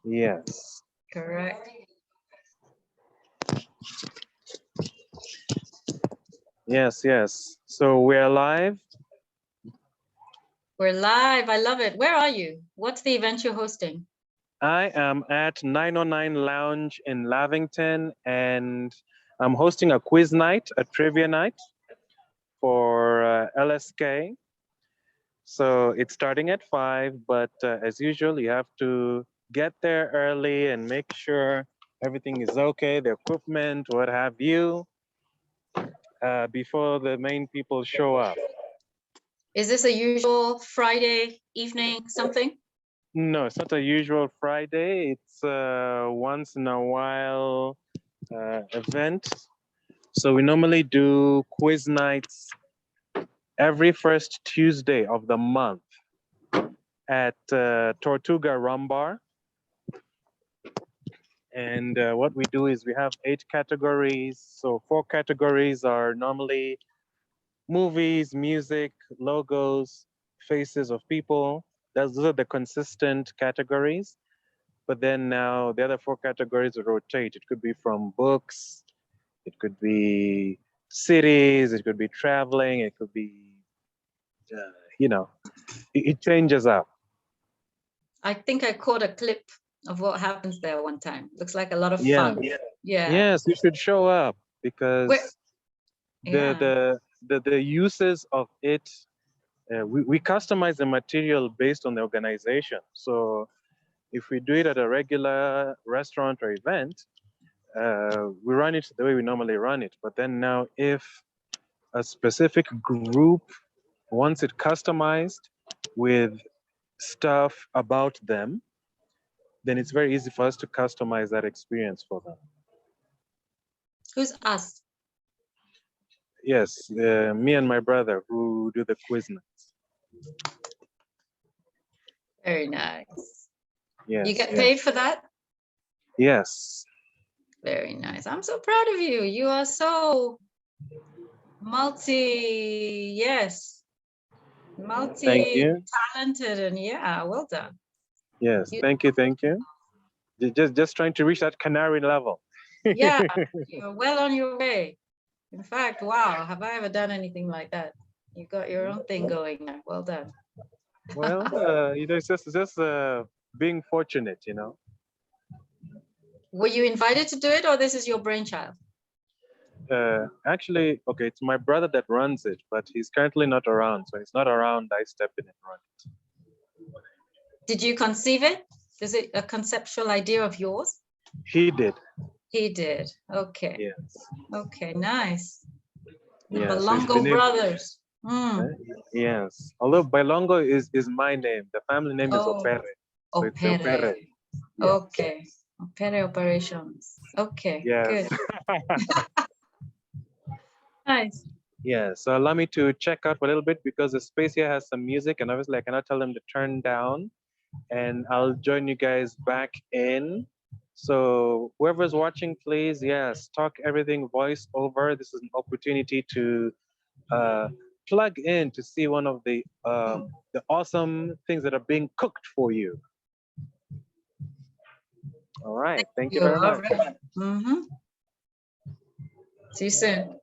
Yes. Correct. Yes, yes. So we're live. We're live. I love it. Where are you? What's the event you're hosting? I am at 909 Lounge in Lavington, and I'm hosting a quiz night, a trivia night for LSK. So it's starting at 5, but as usual, you have to get there early and make sure everything is okay, the equipment, what have you, before the main people show up. Is this a usual Friday evening something? No, it's not a usual Friday. It's a once in a while event. So we normally do quiz nights every first Tuesday of the month at Tortuga Rum Bar. And what we do is we have 8 categories. So 4 categories are normally movies, music, logos, faces of people. Those are the consistent categories. But then now the other 4 categories rotate. It could be from books, it could be cities, it could be traveling, it could be, it changes up. I think I caught a clip of what happens there one time. Looks like a lot of Yeah. fun. Yeah. Yes, you should show up because yeah. the uses of it, we customize the material based on the organization. So if we do it at a regular restaurant or event, we run it the way we normally run it. But then now if a specific group wants it customized with stuff about them, then it's very easy for us to customize that experience for them. Who's us? Yes, me and my brother who do the quiz nights. Very nice. Yes. You get paid for that? Yes. Very nice. I'm so proud of you. You are so multi-talented, and yeah, well done. Yes, thank you. Just trying to reach that Kanari level. Yeah, you're well on your way. In fact, wow, have I ever done anything like that? You got your own thing going now. Well done. Well, it's just being fortunate, Were you invited to do it, or this is your brainchild? Actually, okay, it's my brother that runs it, but he's currently not around. So he's not around, I step in and run it. Did you conceive it? Is it a conceptual idea of yours? He did. He did. Okay. Yes. Okay, nice. The yes, Balongo brothers. Yes. Although Balongo is my name. The family name is Opere. So Opere. it's Opere. Yes. Okay. Opere operations. Okay, yes. good. Nice. Yeah, so allow me to check out for a little bit because the space here has some music and obviously I cannot tell them to turn down, and I'll join you guys back in. So whoever's watching, please, yes, talk everything voice over. This is an opportunity to plug in to see one of the awesome things that are being cooked for you. All right, thank you very much. See you soon.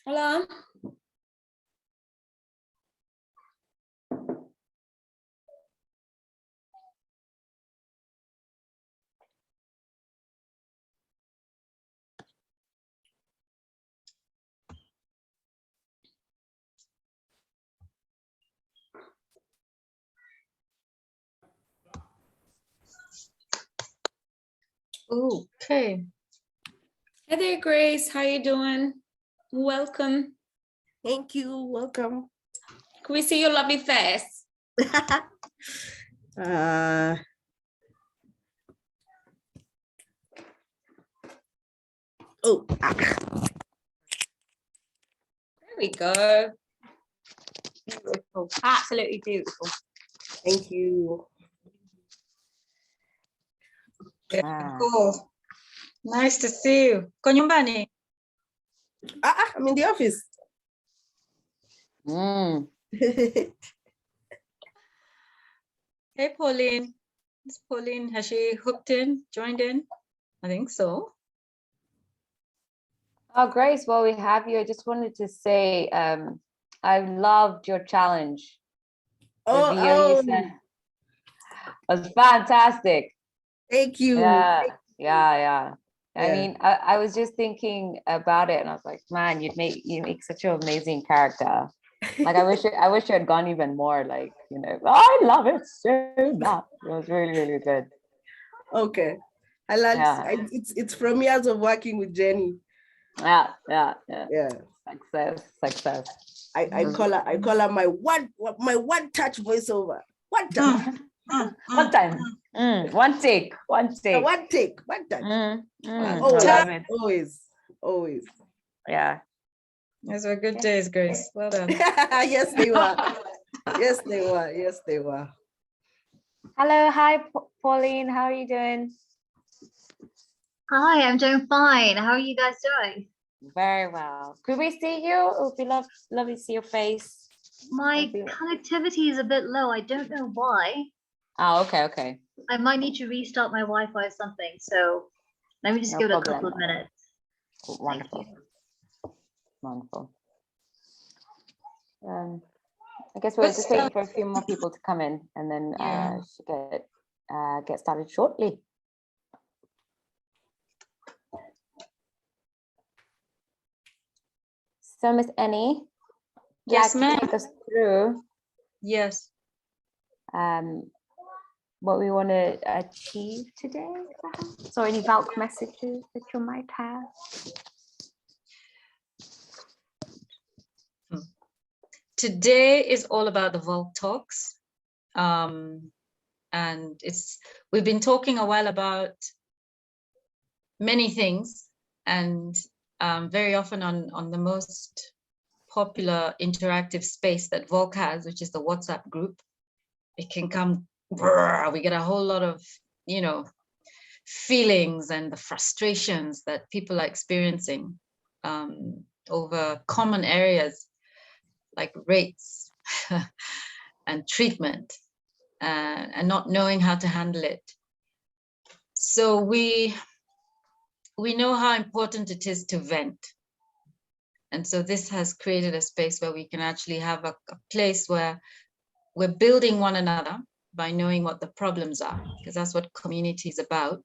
Hello. Okay. Hey there, Grace. How you doing? Welcome. Thank you. Welcome. Can we see your lovely face? Oh, There we go. Beautiful, absolutely beautiful. thank you. Cool. Nice to see you. Ko nyumbani? I'm in the office. Hey, Pauline. Is Pauline, has she hooked in, joined in? I think so. Oh, Grace, while we have you, I just wanted to say I loved your challenge. The video you sent was fantastic. Thank you. Yeah. I Yeah. mean, I was just thinking about it, and I was like, man, you make such an amazing character. Like, I wish you had gone even more. Like, I love it so much. It was really, really good. Okay. I learned. Yeah. It's from years of working with Jenny. Yeah. Yeah. Success. I call her my one touch voiceover. One touch. One time. One take. One take. One touch. Always. Yeah. Those were good days, Grace. Well done. Yes, they were. Yes, they were. Hello, hi, Pauline. How are you doing? Hi, I'm doing fine. How are you guys doing? Very well. Could we see you? It would be lovely to see your face. My connectivity is a bit low. I don't know why. Oh, okay. I might need to restart my Wi-Fi or something. So let me just give it a couple of minutes. Wonderful. I guess we're just waiting for a few more people to come in, and then should get started shortly. So, Miss Annie, Yes, ma'am. take us through Yes. what we want to achieve today, perhaps, or any VALK messages that you might have. Today is all about the VALK talks. And we've been talking a while about many things, and very often on the most popular interactive space that VALK has, which is the WhatsApp group. It can come, we get a whole lot of, feelings and the frustrations that people are experiencing over common areas like rates and treatment, and not knowing how to handle it. So we know how important it is to vent. And so this has created a space where we can actually have a place where we're building one another by knowing what the problems are, because that's what community is about,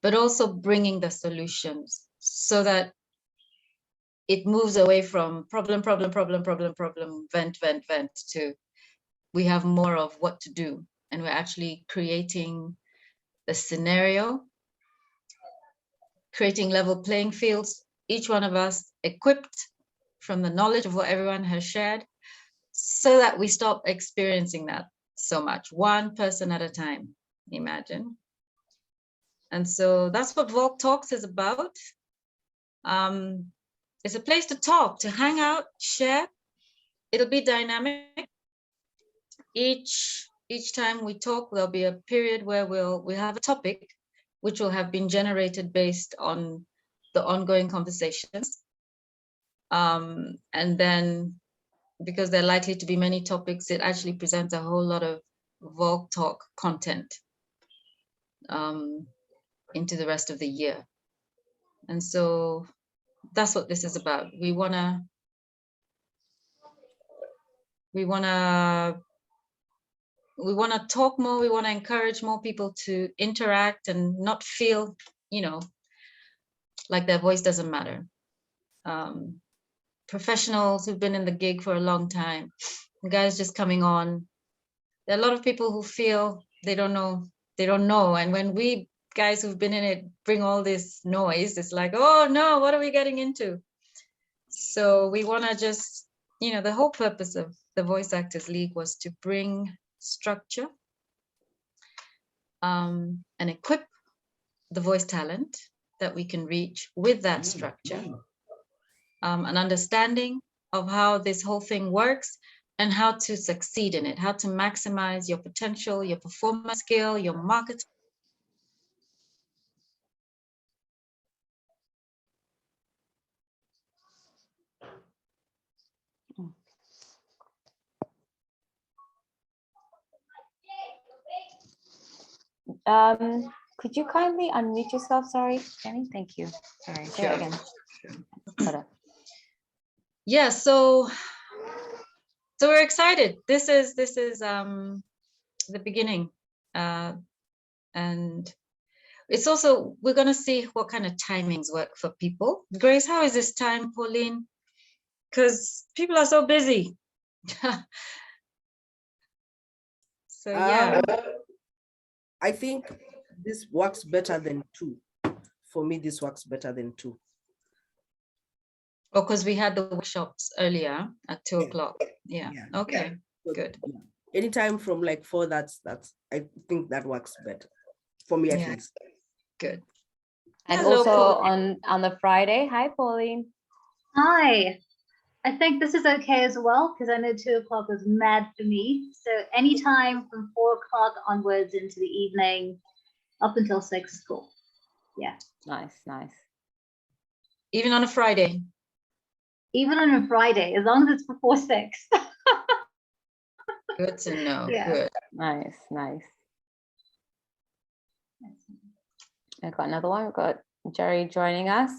but also bringing the solutions so that it moves away from problem, vent, to we have more of what to do. And we're actually creating the scenario, creating level playing fields, each one of us equipped from the knowledge of what everyone has shared, so that we stop experiencing that so much, one person at a time, imagine. And so that's what VALK Talks is about. It's a place to talk, to hang out, share. It'll be dynamic. Each time we talk, there'll be a period where we have a topic which will have been generated based on the ongoing conversations. And then, because there are likely to be many topics, it actually presents a whole lot of VALK Talk content into the rest of the year. And so that's what this is about. We wanna talk more. We want to encourage more people to interact and not feel, like their voice doesn't matter. Professionals who've been in the gig for a long time, guys just coming on. There are a lot of people who feel they don't know. And when we guys who've been in it bring all this noise. It's like, oh no, what are we getting into? So we want to just, you know, the whole purpose of the Voice Actors League was to bring structure and equip the voice talent that we can reach with that structure, an understanding of how this whole thing works and how to succeed in it, how to maximize your potential, your performance skill, your market. Could you kindly unmute yourself? Sorry, Jenny. Thank you. Sorry. Say it again. Sure. Yeah. So we're excited. This is the beginning, and it's also, we're going to see what kind of timings work for people. Grace, how is this time, Pauline? Because people are so busy. So yeah. I think this works better than 2. For me, this works better than 2. Oh, because we had the workshops earlier at 2 Yeah. o'clock. Yeah. Okay. So, Good. yeah. Anytime from like 4, that's I think that works better for me at least. Good. And Hello, also Pauline. on the Friday. Hi, Pauline. Hi. I think this is okay as well, because I know 2 o'clock was mad for me. So anytime from 4 o'clock onwards into the evening, up until 6 is cool. Yeah. Nice, nice. Even on a Friday. Even on a Friday, as long as it's before 6. Good to know. Yeah. Good. Nice, nice. I've got another one. We've got Jerry joining us.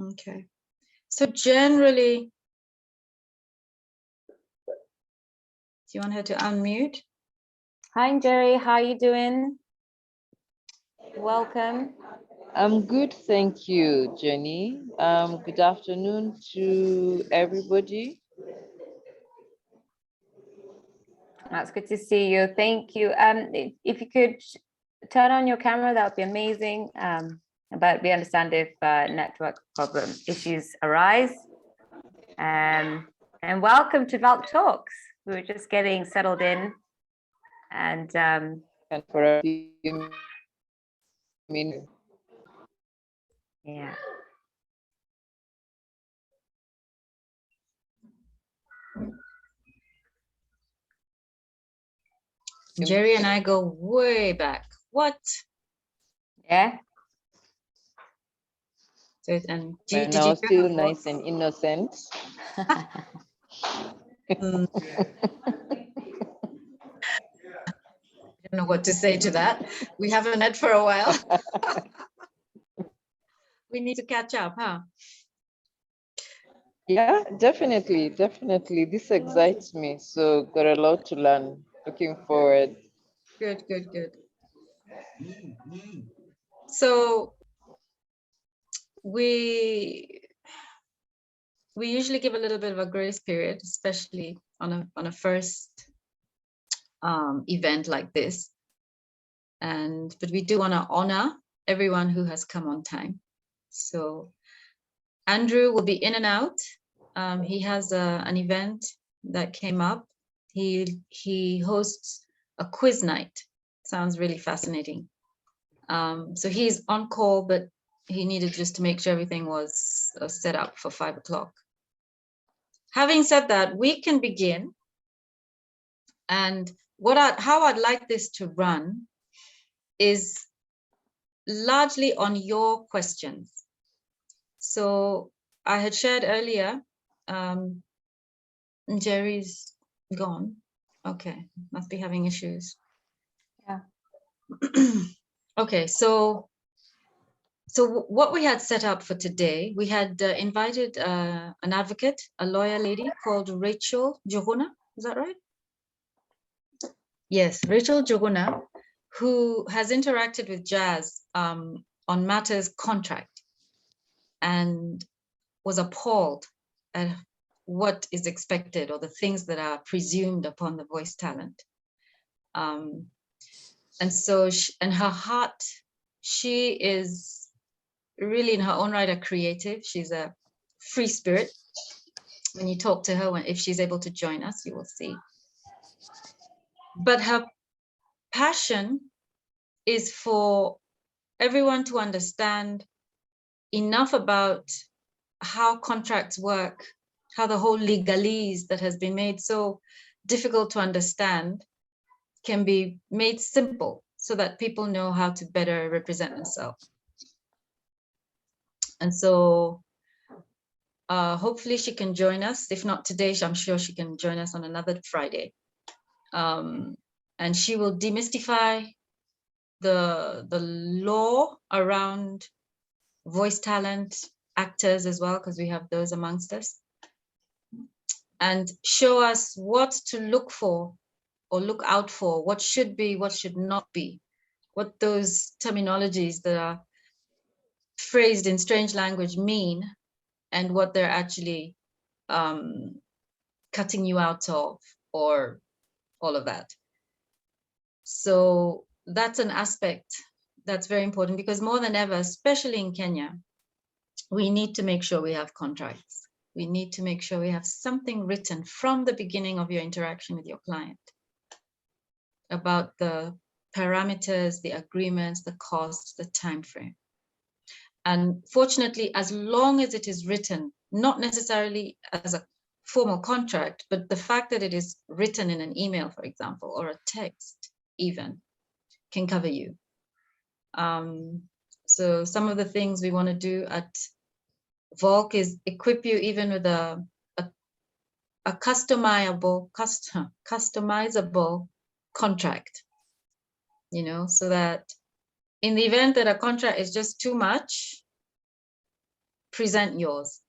Okay. So generally, do you want her to unmute? Hi, Jerry. How are you doing? Welcome. I'm good, thank you, Jenny. Good afternoon to everybody. That's good to see you. Thank you. If you could turn on your camera, that would be amazing. But we understand if network problem issues arise. And welcome to VALK Talks. We were just getting settled in, and For a few minutes. yeah. Jerry and I go way back. What? Yeah. So, and When did I you was still nice and innocent. Mm. I don't know what to say to that. We haven't met for a while. We need to catch up, huh? Yeah, definitely, definitely. This excites me. So got a lot to learn. Looking forward. Good, good, good. So we usually give a little bit of a grace period, especially on a first event like this. But we do want to honor everyone who has come on time. So Andrew will be in and out. He has an event that came up. He hosts a quiz night. Sounds really fascinating. So he's on call, but he needed just to make sure everything was set up for 5 o'clock. Having said that, we can begin. And how I'd like this to run is largely on your questions. So I had shared earlier, Jerry's gone. Okay, must be having issues. Yeah. Okay, so what we had set up for today, we had invited an advocate, a lawyer lady called Rachel Joguna. Is that right? Yes, Rachel Joguna, who has interacted with Jazz on matters contract and was appalled at what is expected or the things that are presumed upon the voice talent. And so, and her heart, she is really in her own right a creative. She's a free spirit. When you talk to her, if she's able to join us, you will see. But her passion is for everyone to understand enough about how contracts work, how the whole legalese that has been made so difficult to understand can be made simple so that people know how to better represent themselves. And so hopefully she can join us. If not today, I'm sure she can join us on another Friday. And she will demystify the law around voice talent, actors as well, because we have those amongst us, and show us what to look for or look out for, what should be, what should not be, what those terminologies that are phrased in strange language mean, and what they're actually cutting you out of, or all of that. So that's an aspect that's very important, because more than ever, especially in Kenya, we need to make sure we have contracts. We need to make sure we have something written from the beginning of your interaction with your client about the parameters, the agreements, the costs, the time frame. And fortunately, as long as it is written, not necessarily as a formal contract, but the fact that it is written in an email, for example, or a text even, can cover you. So some of the things we want to do at VALK is equip you even with a customizable contract, you know, so that in the event that a contract is just too much, present yours.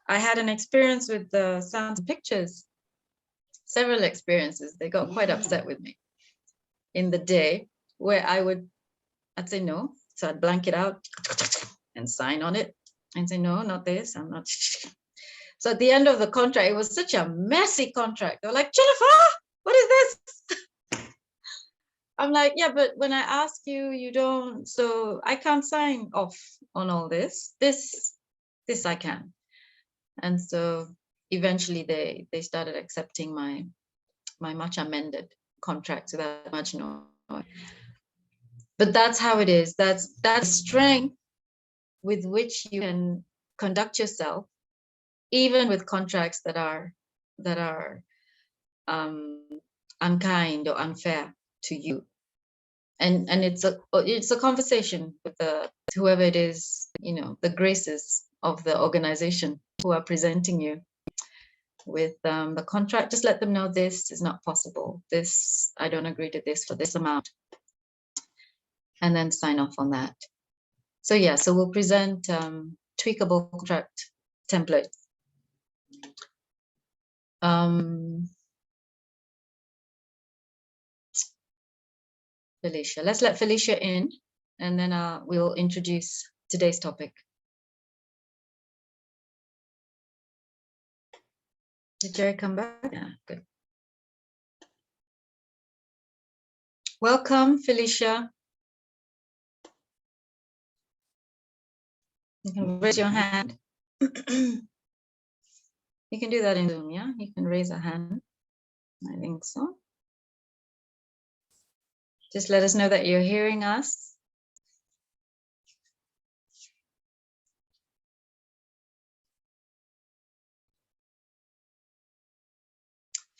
I had an experience with the sound and pictures, several experiences. They got quite upset with me in the day, where I'd say no. So I'd blank it out and sign on it and say, no, not this, I'm not. So at the end of the contract, it was such a messy contract. They were like, Jennifer, what is this? I'm like, yeah, but when I ask you, you don't, so I can't sign off on all this. This I can. And so eventually they started accepting my much amended contract without much noise. But that's how it is. That's strength with which you can conduct yourself, even with contracts that are unkind or unfair to you. And it's a conversation with whoever it is, you know, the graces of the organization who are presenting you with the contract. Just let them know this is not possible. This, I don't agree to this for this amount. And then sign off on that. So yeah, so we'll present tweakable contract templates. Felicia, let's let Felicia in, and then we'll introduce today's topic. Did Jerry come back? Yeah, good. Welcome, Felicia. You can raise your hand. You can do that in Zoom, yeah? You can raise a hand. I think so. Just let us know that you're hearing us.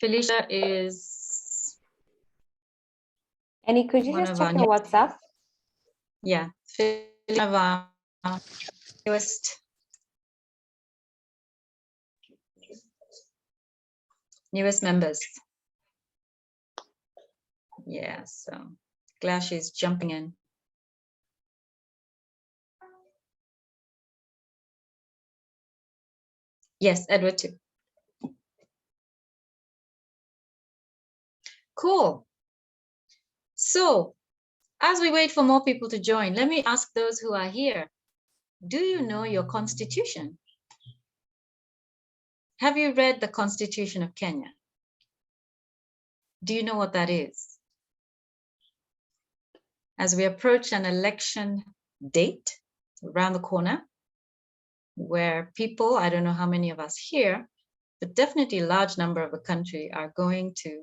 Felicia is... Annie, could you just check your WhatsApp? Yeah, Felicia of our newest members. Yeah, so glad she's jumping in. Yes, Edward too. Cool. So as we wait for more people to join, let me ask those who are here, do you know your constitution? have you read the Constitution of Kenya? Do you know what that is? As we approach an election date around the corner, where people, I don't know how many of us here, but definitely a large number of the country are going to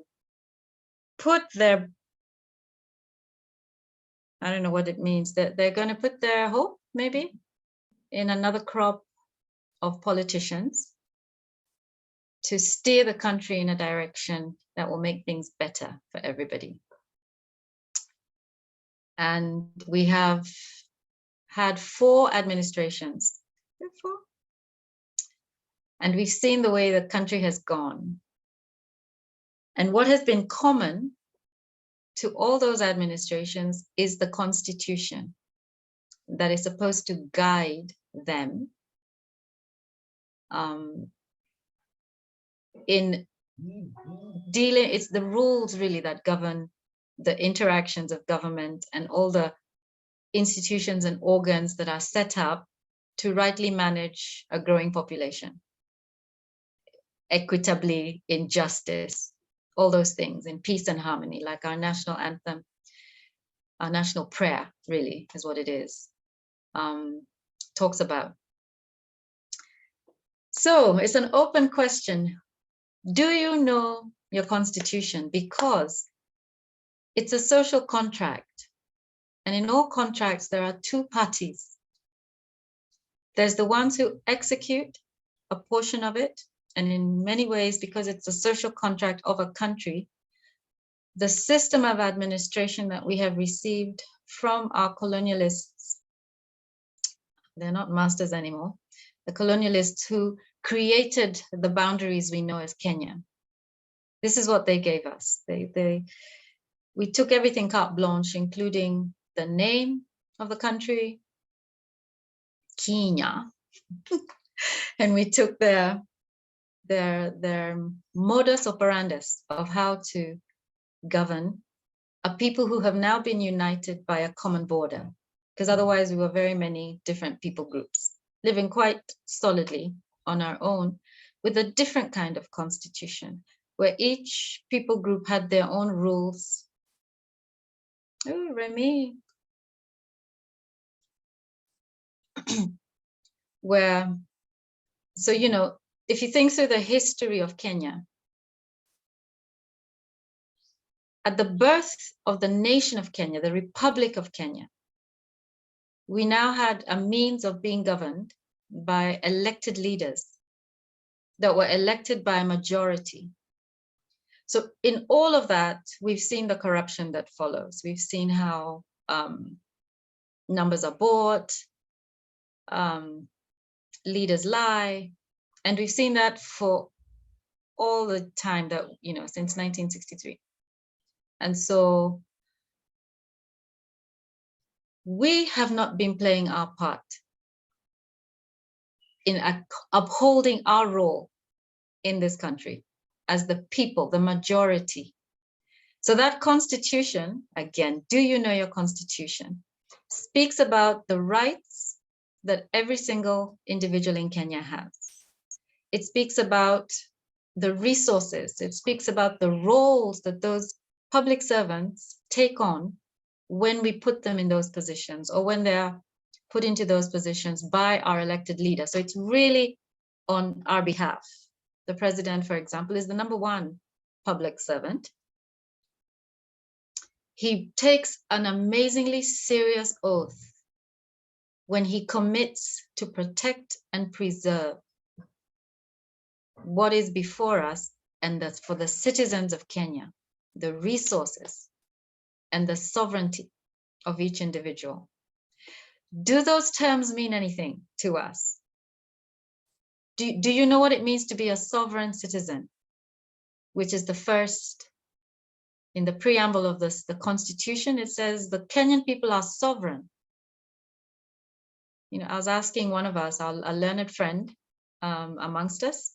put their, I don't know what it means, that they're going to put their hope maybe in another crop of politicians to steer the country in a direction that will make things better for everybody. And we have had 4 administrations, and we've seen the way the country has gone. And what has been common to all those administrations is the Constitution that is supposed to guide them in dealing. It's the rules really that govern the interactions of government and all the institutions and organs that are set up to rightly manage a growing population, equitably, in justice, all those things, in peace and harmony, like our national anthem, our national prayer, really, is what it is, talks about. So it's an open question. Do you know your Constitution? Because it's a social contract. And in all contracts, there are 2 parties. There's the ones who execute a portion of it. And in many ways, because it's a social contract of a country, the system of administration that we have received from our colonialists, they're not masters anymore, the colonialists who created the boundaries we know as Kenya. This is what they gave us. We took everything carte blanche, including the name of the country, Kenya, and we took their modus operandus of how to govern a people who have now been united by a common border, because otherwise we were very many different people groups living quite solidly on our own with a different kind of constitution, where each people group had their own rules. Oh, Remy. Where, so, you know, if you think through the history of Kenya, at the birth of the nation of Kenya, the Republic of Kenya, we now had a means of being governed by elected leaders that were elected by a majority. So in all of that, we've seen the corruption that follows. We've seen how numbers are bought, leaders lie, and we've seen that for all the time that, you know, since 1963. And so we have not been playing our part in upholding our role in this country as the people, the majority. So that constitution, again, do you know your constitution, speaks about the rights that every single individual in Kenya has. It speaks about the resources. It speaks about the roles that those public servants take on when we put them in those positions, or when they're put into those positions by our elected leader. So it's really on our behalf. The president, for example, is the #1 public servant. He takes an amazingly serious oath when he commits to protect and preserve what is before us, and that's for the citizens of Kenya, the resources and the sovereignty of each individual. Do those terms mean anything to us? Do you know what it means to be a sovereign citizen, which is the first, in the preamble of the Constitution, it says the Kenyan people are sovereign. You know, I was asking one of us, a learned friend amongst us,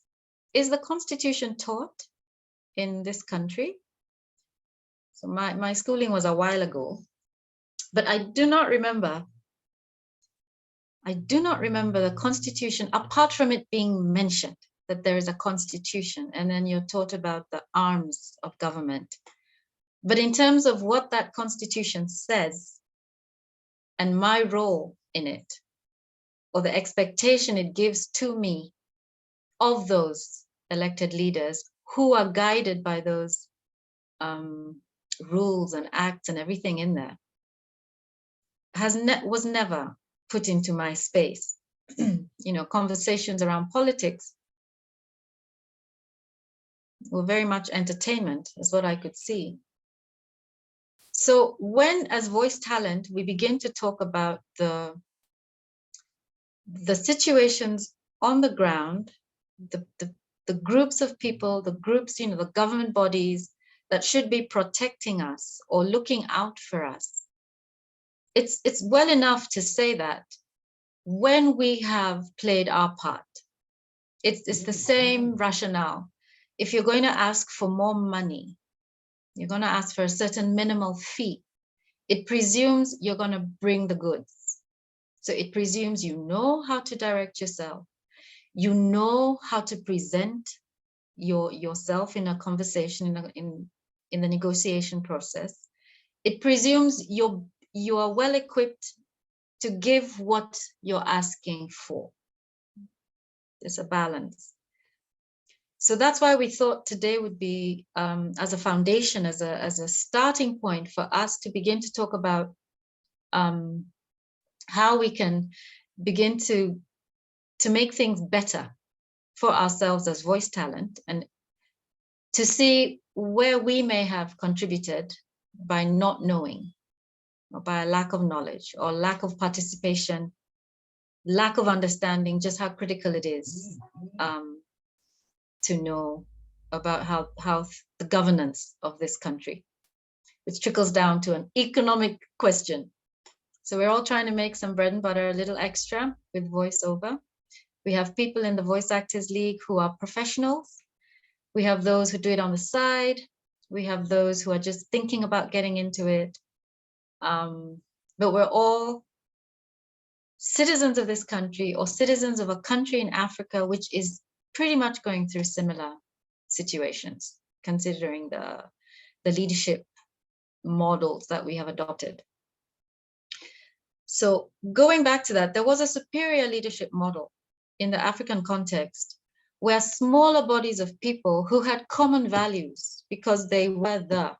is the Constitution taught in this country? So my schooling was a while ago, but I do not remember the Constitution, apart from it being mentioned, that there is a constitution, and then you're taught about the arms of government. But in terms of what that constitution says and my role in it, or the expectation it gives to me of those elected leaders who are guided by those rules and acts and everything in there, was never put into my space. You know, conversations around politics were very much entertainment, is what I could see. So when, as voice talent, we begin to talk about the situations on the ground, the groups of people, the groups, you know, the government bodies that should be protecting us or looking out for us, it's well enough to say that when we have played our part, it's the same rationale. If you're going to ask for more money, you're going to ask for a certain minimal fee, it presumes you're going to bring the goods. So it presumes you know how to direct yourself, you know how to present yourself in a conversation, in the negotiation process. It presumes you are well equipped to give what you're asking for. There's a balance. So that's why we thought today would be as a foundation, as a starting point for us to begin to talk about how we can begin to make things better for ourselves as voice talent, and to see where we may have contributed by not knowing, or by a lack of knowledge, or lack of participation, lack of understanding just how critical it is to know about how the governance of this country, which trickles down to an economic question. So we're all trying to make some bread and butter, a little extra with voiceover. We have people in the Voice Actors League who are professionals. We have those who do it on the side. We have those who are just thinking about getting into it. But we're all citizens of this country, or citizens of a country in Africa, which is pretty much going through similar situations, considering the leadership models that we have adopted. So going back to that, there was a superior leadership model in the African context, where smaller bodies of people who had common values because they were the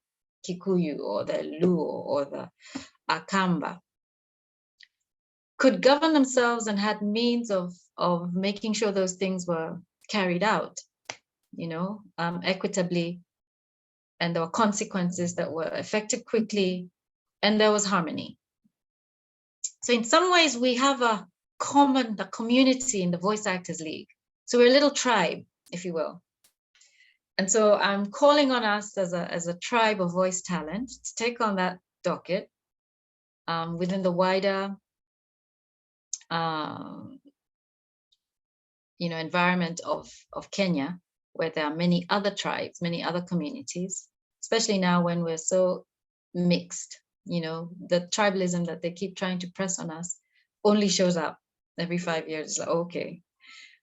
Kikuyu or the Luo or the Akamba could govern themselves and had means of making sure those things were carried out, you know, equitably, and there were consequences that were effected quickly, and there was harmony. So in some ways, we have a community in the Voice Actors League. So we're a little tribe, if you will. And so I'm calling on us as a tribe of voice talent to take on that docket within the wider environment of Kenya, where there are many other tribes, many other communities, especially now when we're so mixed. You know, the tribalism that they keep trying to press on us only shows up every 5 years. It's like, okay.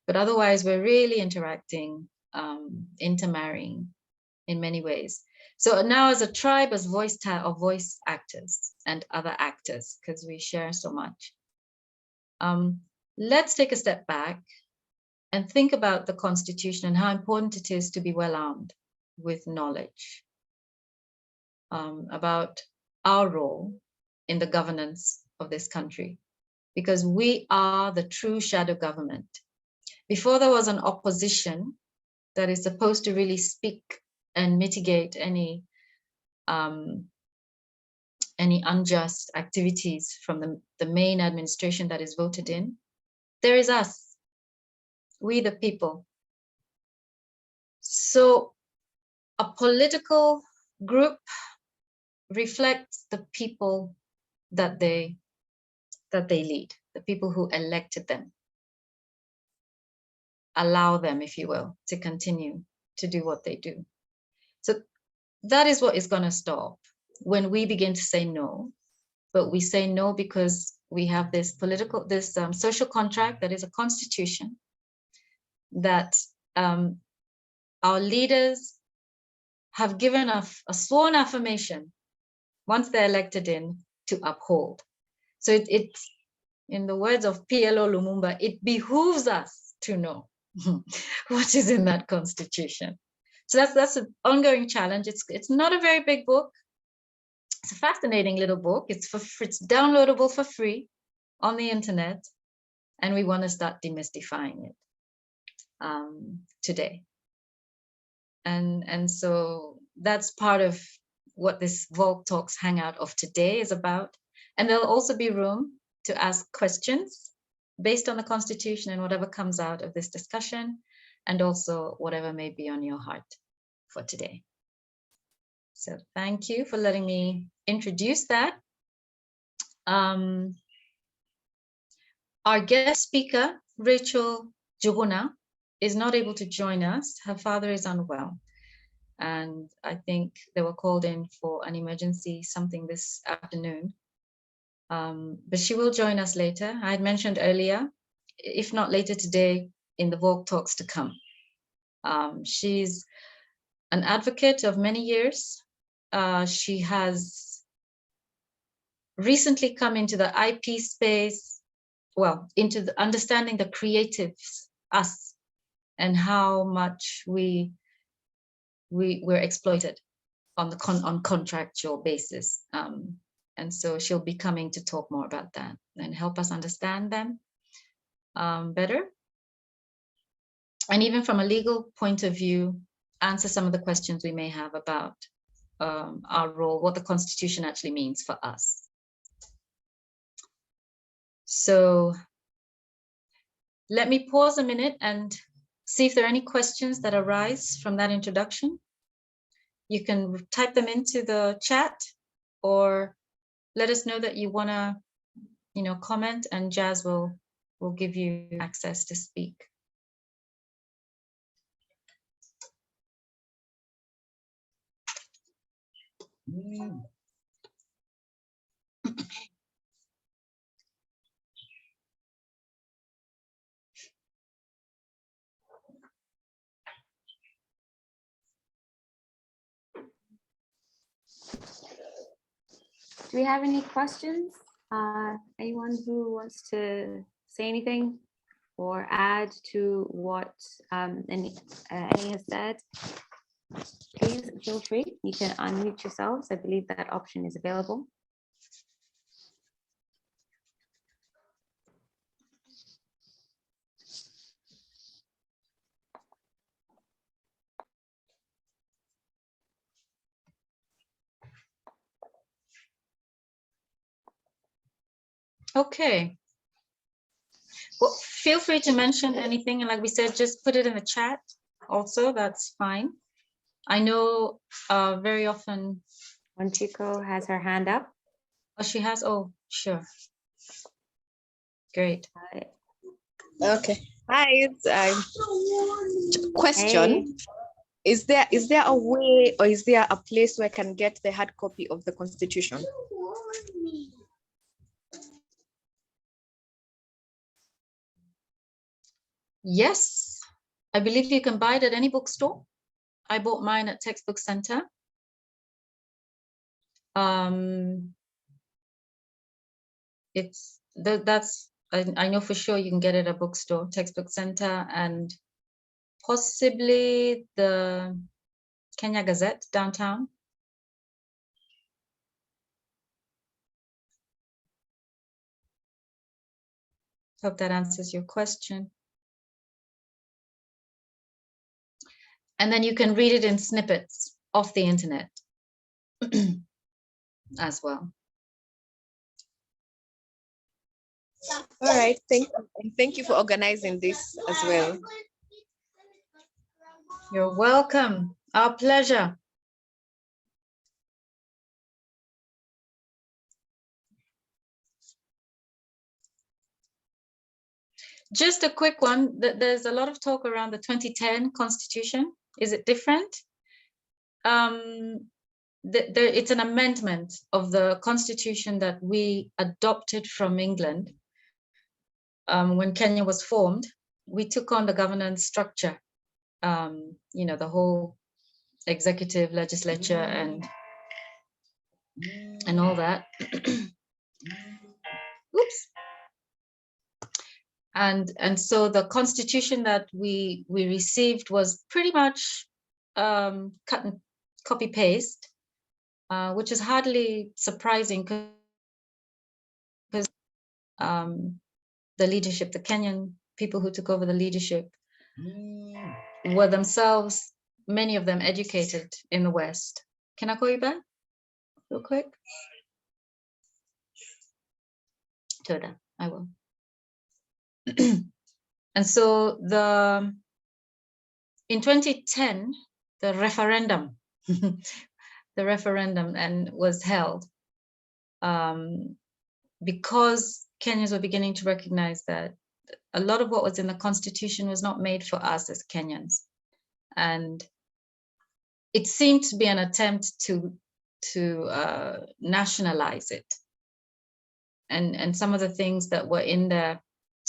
But otherwise, we're really interacting, intermarrying in many ways. So now as a tribe, as voice actors and other actors, because we share so much, let's take a step back and think about the Constitution and how important it is to be well armed with knowledge about our role in the governance of this country, because we are the true shadow government. Before there was an opposition that is supposed to really speak and mitigate any unjust activities from the main administration that is voted in, there is us, we the people. So a political group reflects the people that they lead, the people who elected them, allow them, if you will, to continue to do what they do. So that is what is going to stop when we begin to say no. But we say no because we have this social contract that is a constitution that our leaders have given a sworn affirmation once they're elected in to uphold. So it's, in the words of PLO Lumumba, it behooves us to know what is in that constitution. So that's an ongoing challenge. It's not a very big book. It's a fascinating little book. It's downloadable for free on the internet, and we want to start demystifying it today. And so that's part of what this VALK Talks Hangout of today is about. And there'll also be room to ask questions based on the Constitution and whatever comes out of this discussion, and also whatever may be on your heart for today. So thank you for letting me introduce that. Our guest speaker, Rachel Juguna, is not able to join us. Her father is unwell, and I think they were called in for an emergency something this afternoon. But she will join us later. I had mentioned earlier, if not later today, in the VALK Talks to come. She's an advocate of many years. She has recently come into the IP space, well, into the understanding the creatives, us, and how much we're exploited on on contractual basis. And so she'll be coming to talk more about that and help us understand them better. And even from a legal point of view, answer some of the questions we may have about our role, what the Constitution actually means for us. So let me pause a minute and see if there are any questions that arise from that introduction. You can type them into the chat or let us know that you want to, comment, and Jazz will give you access to speak. Do we have any questions? Anyone who wants to say anything or add to what Annie has said? Please feel free. You can unmute yourselves. I believe that option is available. Okay. Well, feel free to mention anything. And like we said, just put it in the chat also, that's fine. I know very often. Wanchiko has her hand up. Oh, she has? Oh, sure. Great. Okay. Hi. Question. Hey. Is there a way, or is there a place where I can get the hard copy of the Constitution? Yes, I believe you can buy it at any bookstore. I bought mine at Textbook Center. I know for sure you can get it at a bookstore, Textbook Center, and possibly the Kenya Gazette downtown. Hope that answers your question. And then you can read it in snippets off the internet as well. All right, thank you. And thank you for organizing this as well. You're welcome. Our pleasure. Just a quick one. There's a lot of talk around the 2010 Constitution. Is it different? It's an amendment of the Constitution that we adopted from England when Kenya was formed. We took on the governance structure you know, the whole executive, legislature, and all that. Oops. And so the constitution that we received was pretty much cut and copy paste, which is hardly surprising because the leadership, the Kenyan people who took over the leadership, were themselves, many of them, educated in the West. Can I call you back real quick? Toda, I will. And so in 2010, the referendum, was held because Kenyans were beginning to recognize that a lot of what was in the constitution was not made for us as Kenyans. And it seemed to be an attempt to nationalize it. And some of the things that were in there,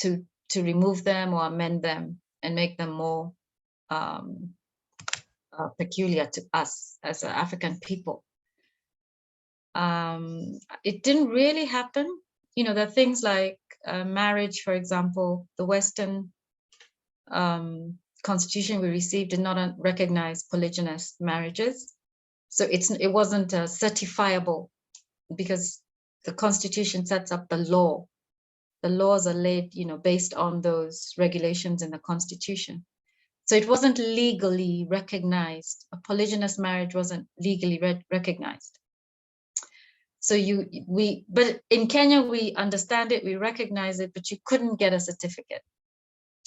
to remove them or amend them and make them more peculiar to us as African people. It didn't really happen. You know, there are things like marriage, for example. The Western constitution we received did not recognize polygynous marriages. So it wasn't certifiable, because the constitution sets up the law. The laws are laid, you know, based on those regulations in the constitution. So it wasn't legally recognized. A polygynous marriage wasn't legally recognized. So but in Kenya, we understand it, we recognize it, but you couldn't get a certificate.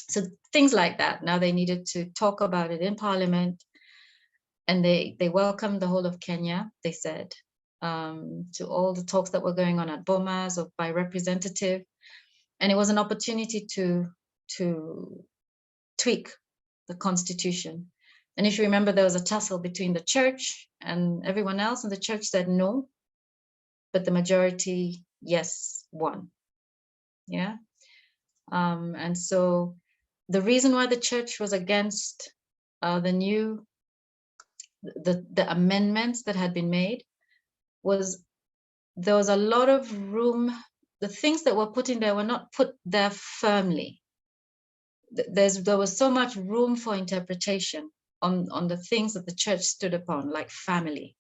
So things like that. Now they needed to talk about it in Parliament, and they welcomed the whole of Kenya, they said, to all the talks that were going on at Bomas or by representative. And it was an opportunity to tweak the constitution. And if you remember, there was a tussle between the church and everyone else, and the church said no, but the majority, yes, won. Yeah. And so the reason why the church was against the amendments that had been made was there was a lot of room. The things that were put in there were not put there firmly. There was so much room for interpretation on the things that the church stood upon, like family,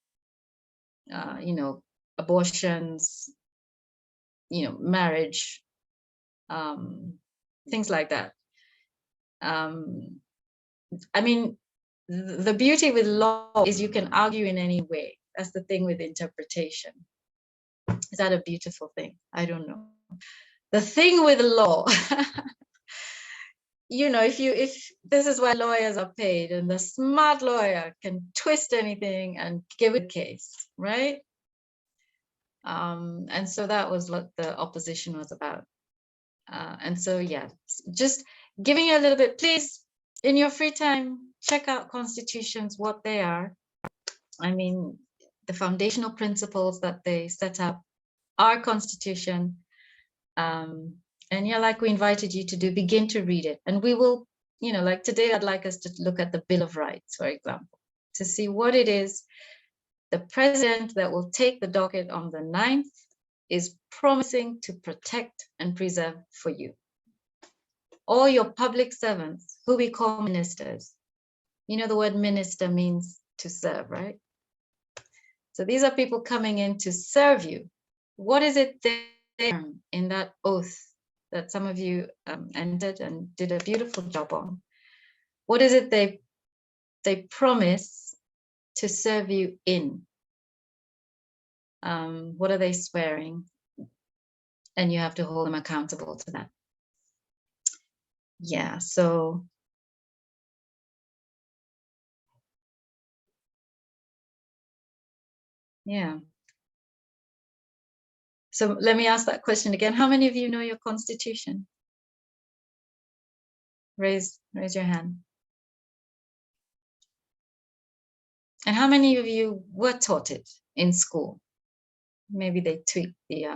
you know, abortions, you know, marriage, things like that. I mean, the beauty with law is you can argue in any way. That's the thing with interpretation. Is that a beautiful thing? I don't know. The thing with law, you know, if this is why lawyers are paid, and the smart lawyer can twist anything and give a case, right? And so that was what the opposition was about. And so, yeah, just giving you a little bit, please, in your free time, check out constitutions, what they are. I mean, the foundational principles that they set up, our constitution. And yeah, like we invited you to do, begin to read it. And we will, you know, like today, I'd like us to look at the Bill of Rights, for example, to see what it is the president that will take the docket on the 9th is promising to protect and preserve for you. All your public servants, who we call ministers. You know, the word minister means to serve, right? So these are people coming in to serve you. What is it they in that oath that some of you entered and did a beautiful job on? What is it they promise to serve you in? What are they swearing? And you have to hold them accountable to that. Yeah, so yeah. So let me ask that question again. How many of you know your constitution? Raise your hand. And how many of you were taught it in school? Maybe they tweaked the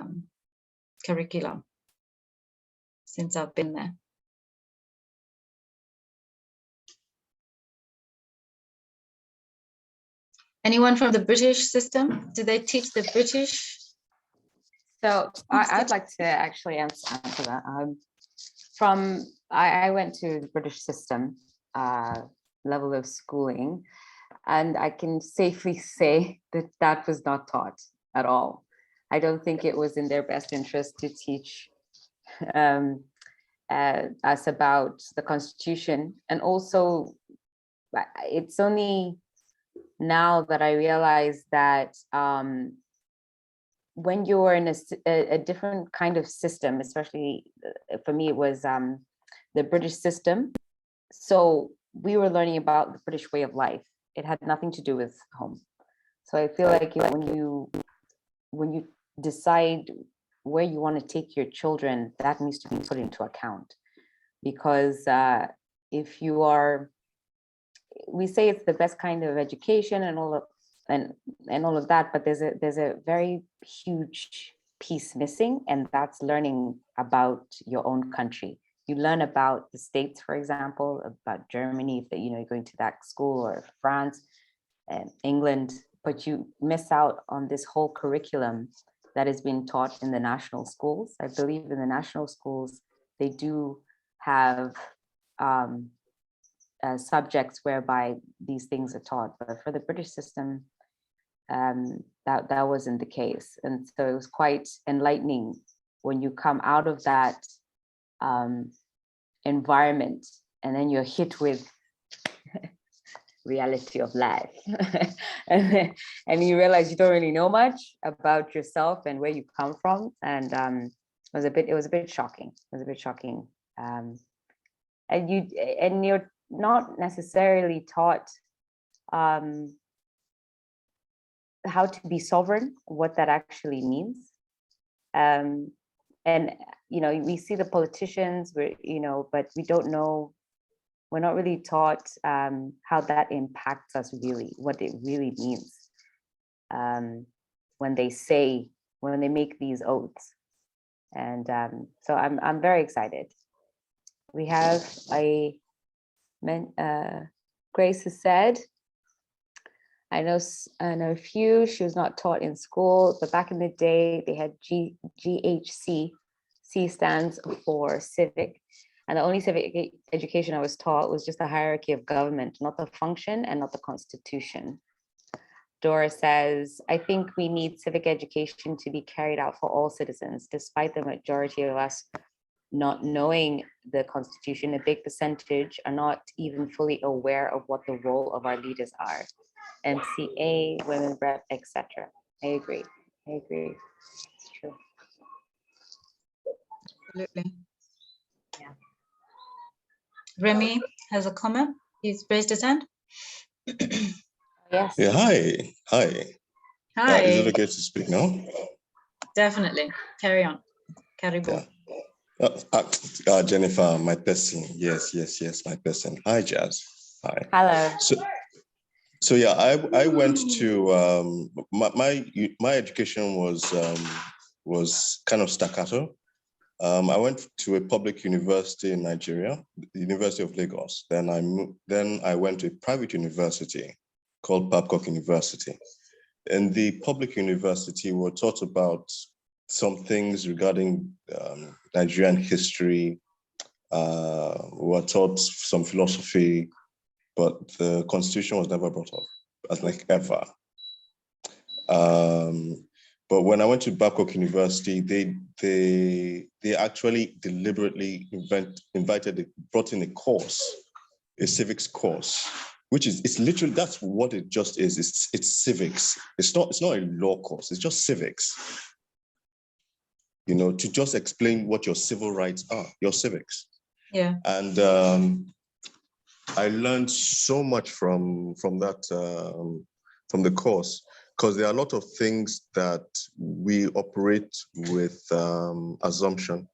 curriculum since I've been there. Anyone from the British system? Do they teach the British? So I'd like to actually answer that. I went to the British system level of schooling, and I can safely say that that was not taught at all. I don't think it was in their best interest to teach us about the Constitution. And also, it's only now that I realize that when you're in a different kind of system, especially for me, it was the British system. So we were learning about the British way of life. It had nothing to do with home. So I feel like when you decide where you want to take your children, that needs to be put into account. Because if you are, we say it's the best kind of education and all of that, but there's a very huge piece missing, and that's learning about your own country. You learn about the States, for example, about Germany, if you're going to that school, or France and England, but you miss out on this whole curriculum that is being taught in the national schools. I believe in the national schools, they do have subjects whereby these things are taught, but for the British system, that wasn't the case. And so it was quite enlightening when you come out of that environment, and then you're hit with reality of life. and you realize you don't really know much about yourself and where you come from. And it was a bit shocking. And you're not necessarily taught how to be sovereign, what that actually means. And we see the politicians, but we don't know, we're not really taught how that impacts us really, what it really means when they make these oaths. And so I'm very excited. We have Grace has said, I know a few, she was not taught in school, but back in the day they had GHC. C stands for civic. And the only civic education I was taught was just the hierarchy of government, not the function and not the Constitution. Dora says, I think we need civic education to be carried out for all citizens, despite the majority of us not knowing the Constitution. A big percentage are not even fully aware of what the role of our leaders are. MCA, women rep, etc. I agree. It's true. Absolutely. Yeah. Remy has a comment. He's raised his hand. Yes. Yeah, hi. Hi. Is it okay to speak now? Definitely. Carry on. Carry on. Yeah. Jennifer, my person. Yes, my person. Hi, Jazz. Hi. Hello. So yeah, I went to my education was kind of staccato. I went to a public university in Nigeria, the University of Lagos. Then I went to a private university called VALK University. In the public university, we were taught about some things regarding Nigerian history. We were taught some philosophy, but the Constitution was never brought up, as like ever. But when I went to VALK University, they actually deliberately brought in a course, a civics course, which is, it's literally, that's what it just is. It's civics. It's not a law course. It's just civics. To just explain what your civil rights are, your civics. Yeah. And I learned so much from that, from the course, because there are a lot of things that we operate with assumption.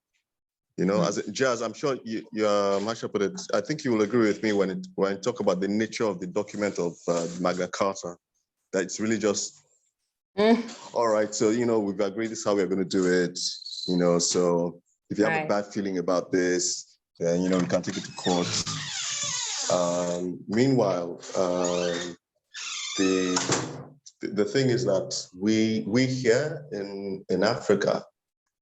As Jazz, I'm sure you're much up with it. I think you will agree with me when I talk about the nature of the document of Magna Carta, that it's really just, all right, so, we've agreed this is how we're going to do it, so if you have a bad feeling about this, then, we can take it to court. Meanwhile, the thing is that we here in Africa,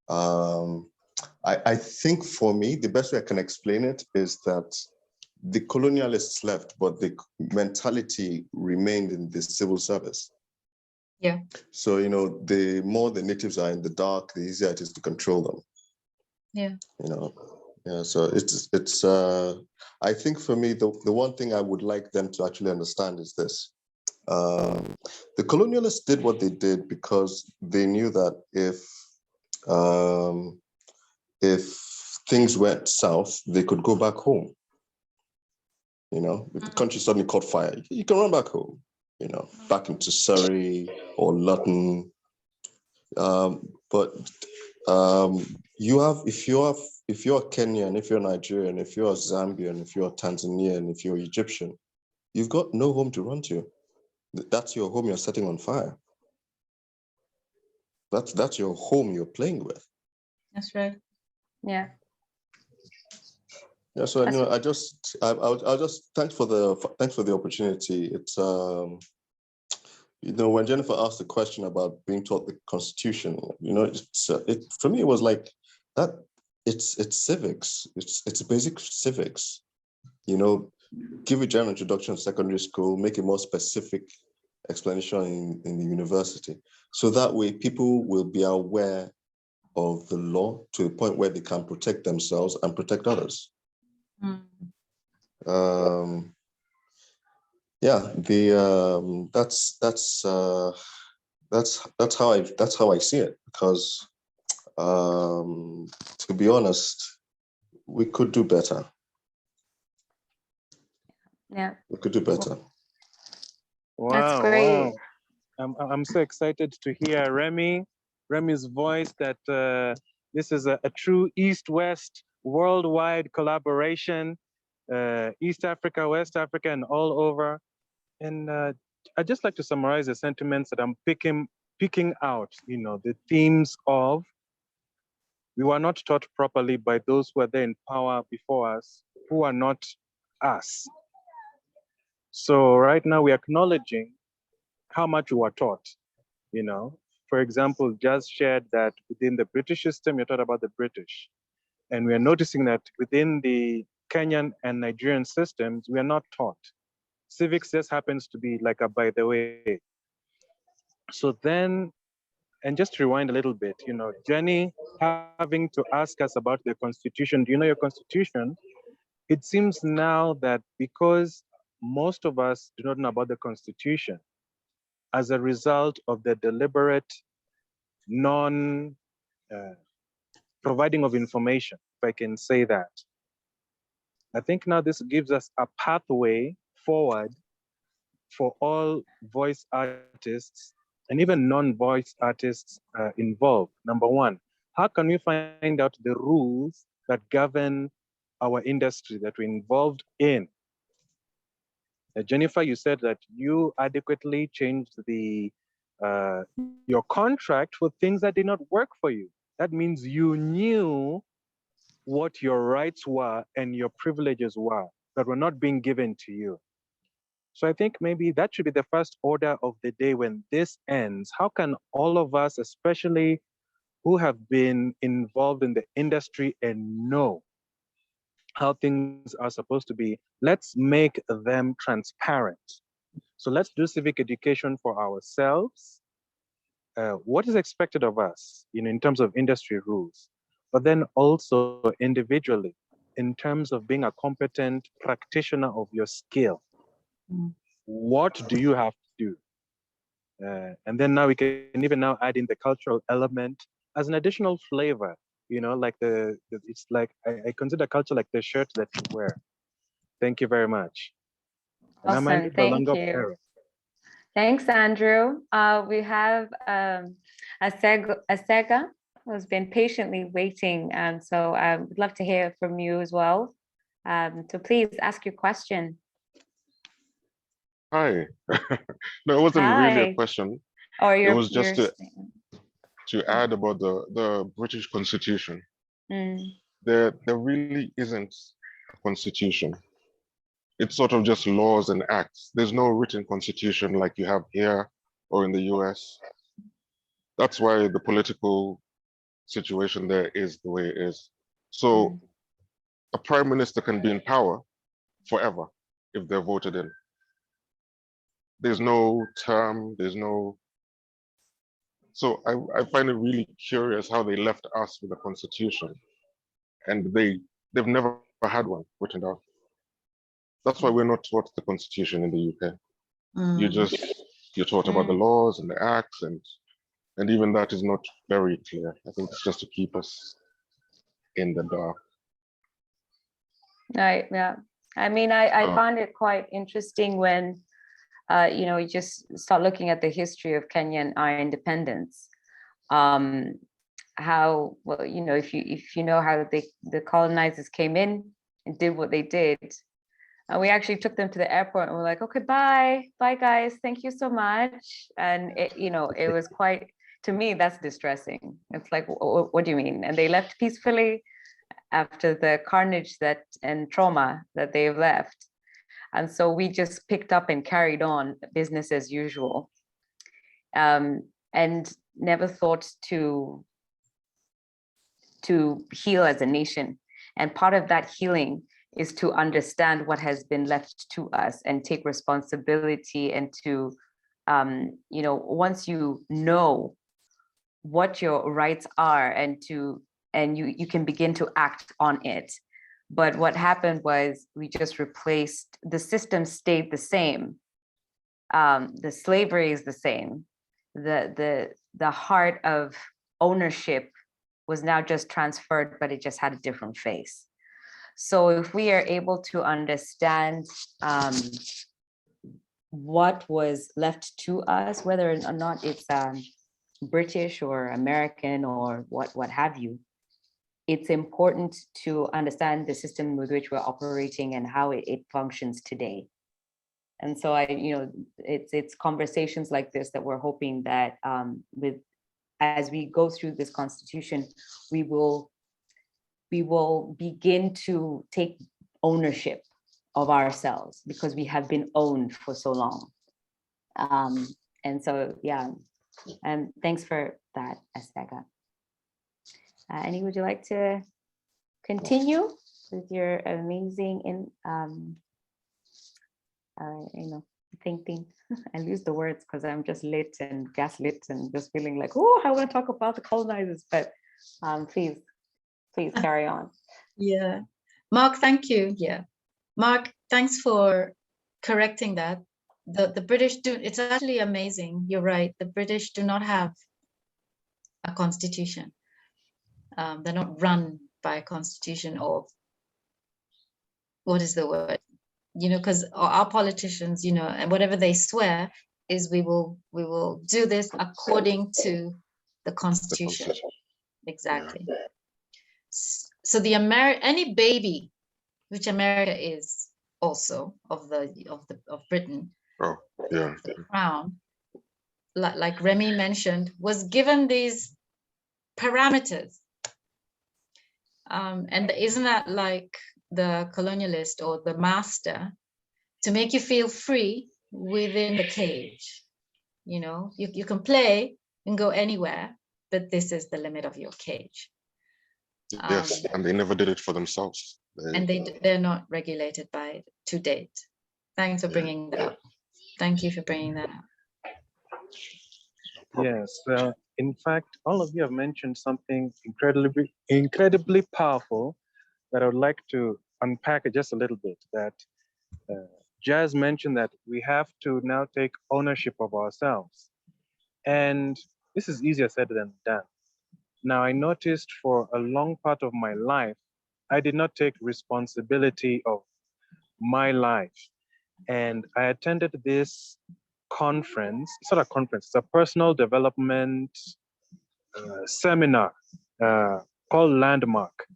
I think for me, the best way I can explain it is that the colonialists left, but the mentality remained in the civil service. Yeah. So, you know, the more the natives are in the dark, the easier it is to control them. Yeah. You know, yeah. So it's I think for me, the one thing I would like them to actually understand is this. The colonialists did what they did because they knew that if things went south, they could go back home. You know, if the country suddenly caught fire, you can run back home, you know, back into Surrey or Luton. But if you're Kenyan, if you're Nigerian, if you're Zambian, if you're Tanzanian, if you're Egyptian, you've got no home to run to. That's your home you're setting on fire. That's your home you're playing with. That's right. Yeah. Yeah, so you know, I'll just thanks for the opportunity. It's you know, when Jennifer asked the question about being taught the Constitution, you know, for me it was like that. It's civics. It's basic civics. You know, give a general introduction in secondary school, make a more specific explanation in the university, so that way people will be aware of the law to a point where they can protect themselves and protect others. Yeah, that's how I see it, because to be honest, we could do better. Yeah, we could do better. Wow, that's great. wow. I'm so excited to hear Remy's voice, that this is a true East-West worldwide collaboration, East Africa, West Africa, and all over. And I'd just like to summarize the sentiments that I'm picking out, you know, the themes of: we were not taught properly by those who are there in power before us, who are not us. So right now we're acknowledging how much we were taught, you know. For example, Jazz shared that within the British system, you're taught about the British. And we're noticing that within the Kenyan and Nigerian systems, we are not taught. Civics just happens to be like a by the way. So then, and just to rewind a little bit, you know, Jenny having to ask us about the Constitution, do you know your Constitution? It seems now that because most of us do not know about the Constitution, as a result of the deliberate non-providing of information, if I can say that, I think now this gives us a pathway forward for all voice artists and even non-voice artists involved. Number one, how can we find out the rules that govern our industry that we're involved in? Jennifer, you said that you adequately changed your contract for things that did not work for you. That means you knew what your rights were and your privileges were that were not being given to you. So I think maybe that should be the first order of the day when this ends. How can all of us, especially who have been involved in the industry and know how things are supposed to be, let's make them transparent. So let's do civic education for ourselves. What is expected of us, you know, in terms of industry rules, but then also individually, in terms of being a competent practitioner of your skill. What do you have to do? And then now we can even now add in the cultural element as an additional flavor, you know, like it's like, I consider culture like the shirt that you wear. Thank you very much. And I'm Awesome, thank you. Opere. Thanks, Andrew. We have Asega, who's been patiently waiting, and so we'd love to hear from you as well. So please ask your question. Hi. No, it wasn't really a question. Or it was just to add about the British Constitution. There really isn't a constitution. It's sort of just laws and acts. There's no written constitution like you have here or in the US. That's why the political situation there is the way it is. So a prime minister can be in power forever if they're voted in. There's no term, there's no. So I find it really curious how they left us with a constitution, and they've never had one written down. That's why we're not taught the constitution in the UK. You're taught about the laws and the acts, and even that is not very clear. I think it's just to keep us in the dark. Right. Yeah. I mean, I found it quite interesting when, you know, you just start looking at the history of Kenya and our independence. How, well, you know, if you know how the colonizers came in and did what they did, and we actually took them to the airport and we're like, okay, bye guys, thank you so much. And it, you know, it was quite, to me, that's distressing. It's like, what do you mean? And they left peacefully after the carnage and trauma that they've left. And so we just picked up and carried on business as usual, and never thought to heal as a nation. And part of that healing is to understand what has been left to us and take responsibility, and to, you know, once you know what your rights are, and you can begin to act on it. But what happened was we just replaced, the system stayed the same. The slavery is the same. The heart of ownership was now just transferred, but it just had a different face. So if we are able to understand what was left to us, whether or not it's British or American or what have you, it's important to understand the system with which we're operating and how it functions today. And so you know, it's conversations like this that we're hoping that as we go through this constitution, we will begin to take ownership of ourselves, because we have been owned for so long. And so, yeah, and thanks for that, Estega. Annie, would you like to continue with your amazing you know, thinking? I lose the words because I'm just lit and gaslit and just feeling like, oh, I want to talk about the colonizers, but please carry on. Yeah, Mark, thank you. Yeah, Mark, thanks for correcting that. The British do, it's actually amazing. You're right. The British do not have a constitution. They're not run by a constitution, or what is the word? You know, because our politicians, you know, and whatever they swear is we will do this according to the constitution. Exactly. So any baby, which America is also of Britain, the crown, like Remy mentioned, was given these parameters. And isn't that like the colonialist or the master, to make you feel free within the cage? You know, you can play and go anywhere, but this is the limit of your cage. Yes, and they never did it for themselves. And they're not regulated by it to date. Thanks for bringing that up. Thank you for bringing that up. Yes, in fact, all of you have mentioned something incredibly powerful that I would like to unpack it just a little bit. That Jazz mentioned that we have to now take ownership of ourselves. And this is easier said than done. Now, I noticed for a long part of my life, I did not take responsibility of my life. And I attended this conference, it's not a conference, it's a personal development seminar called Landmark.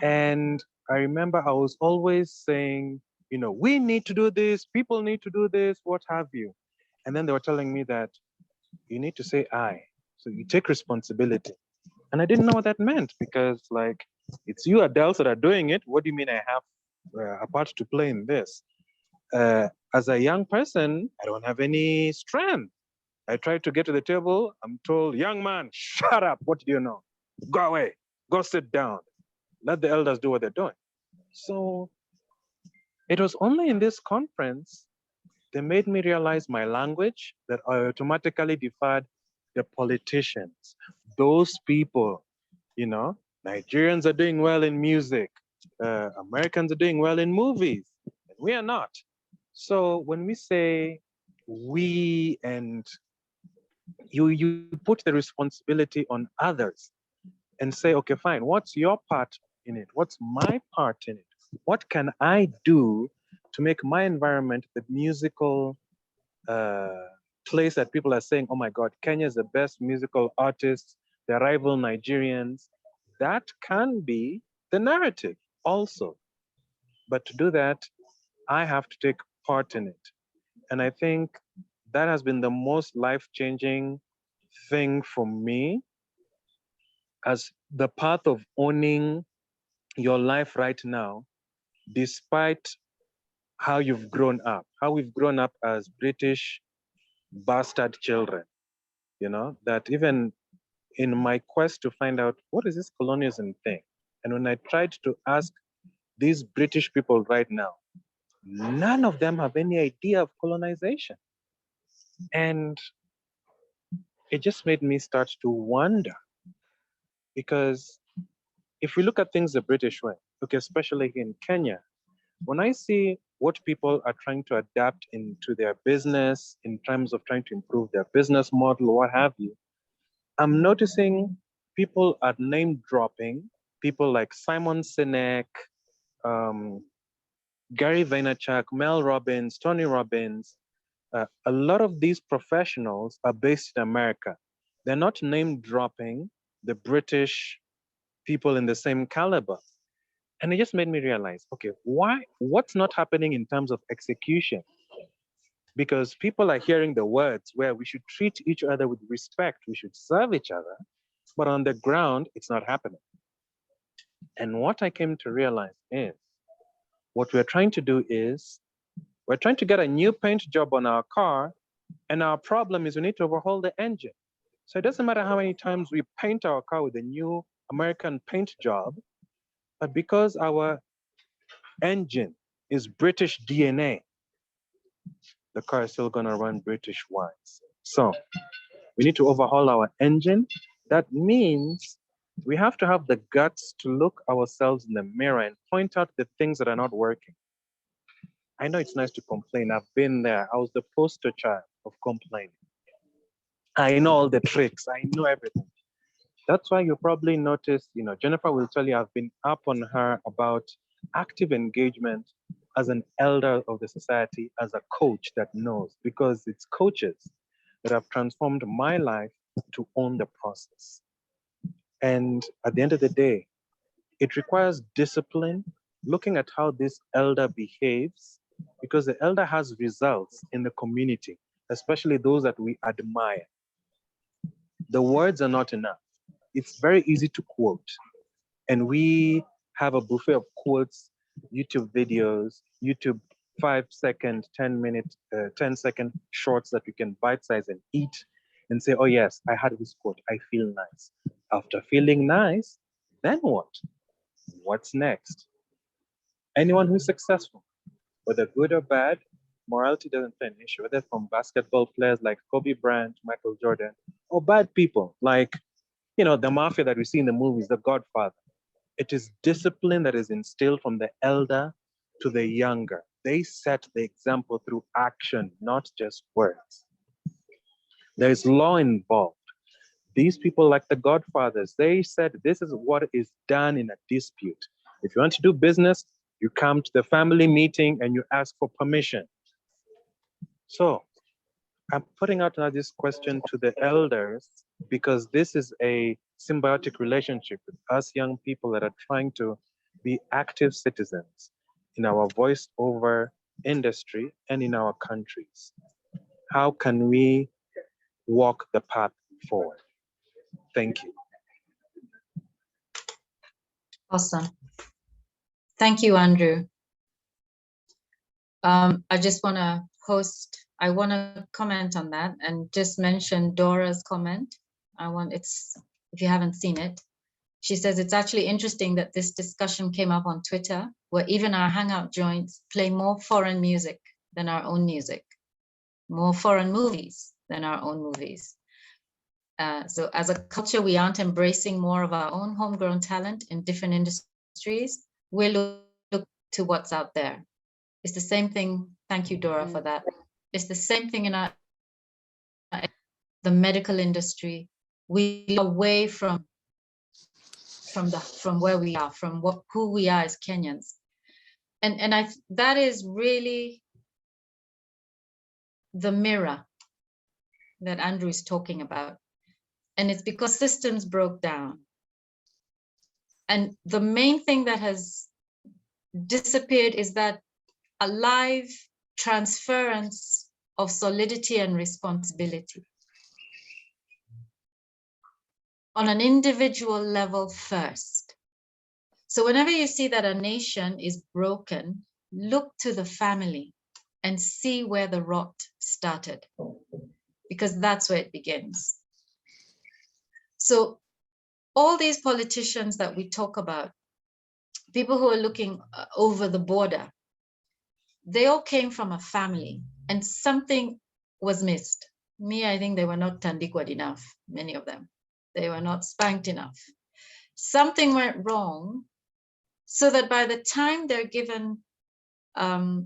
And I remember I was always saying, you know, we need to do this, people need to do this, what have you. And then they were telling me that you need to say I. So you take responsibility. And I didn't know what that meant, because like, it's you adults that are doing it. What do you mean I have a part to play in this? As a young person, I don't have any strength. I try to get to the table. I'm told, young man, shut up. What do you know? Go away. Go sit down. Let the elders do what they're doing. So it was only in this conference they made me realize my language, that I automatically deferred the politicians. Those people, you know, Nigerians are doing well in music. Americans are doing well in movies. And we are not. So when we say we and you put the responsibility on others and say, okay, fine, what's your part in it? What's my part in it? What can I do to make my environment the musical place that people are saying, oh my God, Kenya is the best musical artists, they rival Nigerians. That can be the narrative also. But to do that, I have to take part in it. And I think that has been the most life-changing thing for me, as the path of owning your life right now, despite how you've grown up, how we've grown up as British bastard children, you know, that even in my quest to find out what is this colonialism thing, and when I tried to ask these British people right now, none of them have any idea of colonization. And it just made me start to wonder, because if we look at things the British way, okay, especially in Kenya, when I see what people are trying to adapt into their business in terms of trying to improve their business model, what have you, I'm noticing people are name dropping people like Simon Sinek, Gary Vaynerchuk, Mel Robbins, Tony Robbins. A lot of these professionals are based in America. They're not name dropping the British people in the same caliber. And it just made me realize, okay, what's not happening in terms of execution? Because people are hearing the words where we should treat each other with respect, we should serve each other, but on the ground, it's not happening. And what I came to realize is, what we're trying to do is, we're trying to get a new paint job on our car, and our problem is we need to overhaul the engine. So it doesn't matter how many times we paint our car with a new American paint job, but because our engine is British DNA, the car is still gonna run British wise. So we need to overhaul our engine. That means we have to have the guts to look ourselves in the mirror and point out the things that are not working. I know it's nice to complain. I've been there. I was the poster child of complaining. I know all the tricks. I know everything. That's why you probably noticed, you know, Jennifer will tell you I've been up on her about active engagement as an elder of the society, as a coach that knows, because it's coaches that have transformed my life to own the process. And at the end of the day, it requires discipline, looking at how this elder behaves, because the elder has results in the community, especially those that we admire. The words are not enough. It's very easy to quote. And we have a buffet of quotes, YouTube videos, YouTube 5-second, 10-minute, 10-second shorts that we can bite size and eat and say, oh yes, I had this quote, I feel nice. After feeling nice, then what? What's next? Anyone who's successful, whether good or bad, morality doesn't play an issue, whether from basketball players like Kobe Bryant, Michael Jordan, or bad people like, you know, the mafia that we see in the movies, The Godfather. It is discipline that is instilled from the elder to the younger. They set the example through action, not just words. There is law involved. These people, like the Godfathers, they said this is what is done in a dispute. If you want to do business, you come to the family meeting and you ask for permission. So I'm putting out now this question to the elders, because this is a symbiotic relationship with us young people that are trying to be active citizens in our voice-over industry and in our countries. How can we walk the path forward? Thank you. Awesome. Thank you, Andrew. I just want to I want to comment on that and just mention Dora's comment. If you haven't seen it, she says it's actually interesting that this discussion came up on Twitter, where even our Hangout joints play more foreign music than our own music, more foreign movies than our own movies. So as a culture, we aren't embracing more of our own homegrown talent in different industries. We're looking to what's out there. It's the same thing. Thank you, Dora, for that. It's the same thing in the medical industry. We are away from where we are, from who we are as Kenyans, and that is really the mirror that Andrew is talking about, and it's because systems broke down. And the main thing that has disappeared is that a live transference of solidity and responsibility on an individual level first. So whenever you see that a nation is broken, look to the family and see where the rot started, because that's where it begins. So all these politicians that we talk about, people who are looking over the border, they all came from a family and something was missed. I think they were not tandikwad enough, many of them. They were not spanked enough. Something went wrong, so that by the time they're given a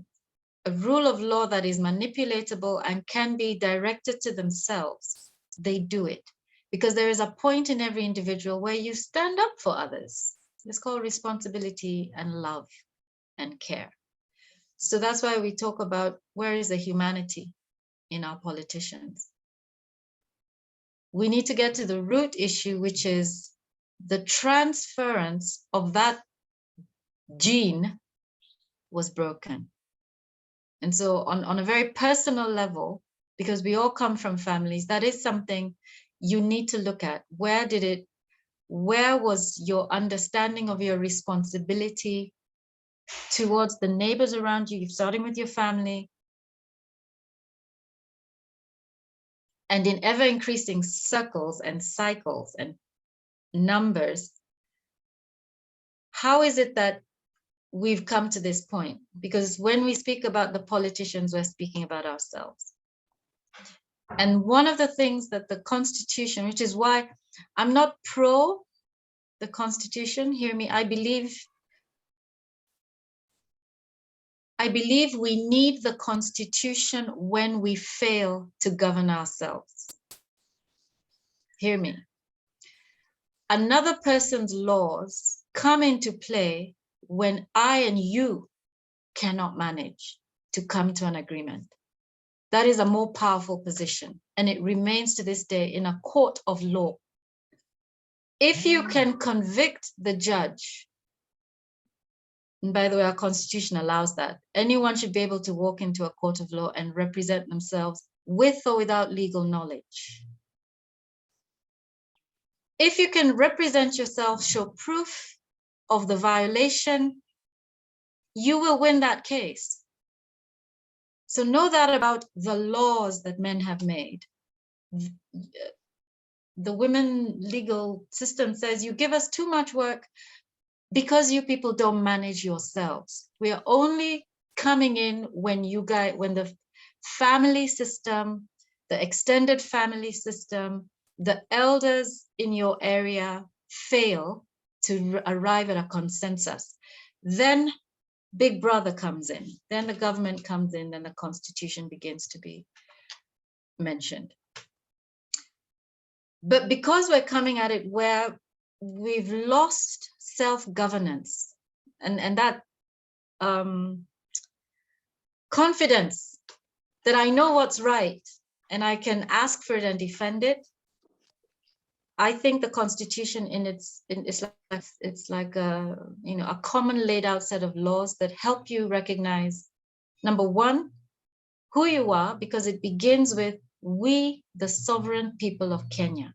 rule of law that is manipulatable and can be directed to themselves, they do it. Because there is a point in every individual where you stand up for others. It's called responsibility and love and care. So that's why we talk about where is the humanity in our politicians. We need to get to the root issue, which is the transference of that gene was broken. And so on a very personal level, because we all come from families, that is something you need to look at. Where was your understanding of your responsibility towards the neighbors around you, starting with your family, and in ever increasing circles and cycles and numbers? How is it that we've come to this point? Because when we speak about the politicians, we're speaking about ourselves. And one of the things that the Constitution, which is why I'm not pro the Constitution, hear me, I believe we need the Constitution when we fail to govern ourselves. Hear me. Another person's laws come into play when I and you cannot manage to come to an agreement. That is a more powerful position, and it remains to this day in a court of law. If you can convict the judge, and by the way, our Constitution allows that, anyone should be able to walk into a court of law and represent themselves with or without legal knowledge. If you can represent yourself, show proof of the violation, you will win that case. So know that about the laws that men have made. The women legal system says you give us too much work because you people don't manage yourselves. We are only coming in when when the family system, the extended family system, the elders in your area fail to arrive at a consensus. Then Big Brother comes in, then the government comes in, then the Constitution begins to be mentioned. But because we're coming at it where we've lost self-governance and that confidence that I know what's right and I can ask for it and defend it, I think the Constitution it's like a a common laid out set of laws that help you recognize, number one, who you are, because it begins with we, the sovereign people of Kenya,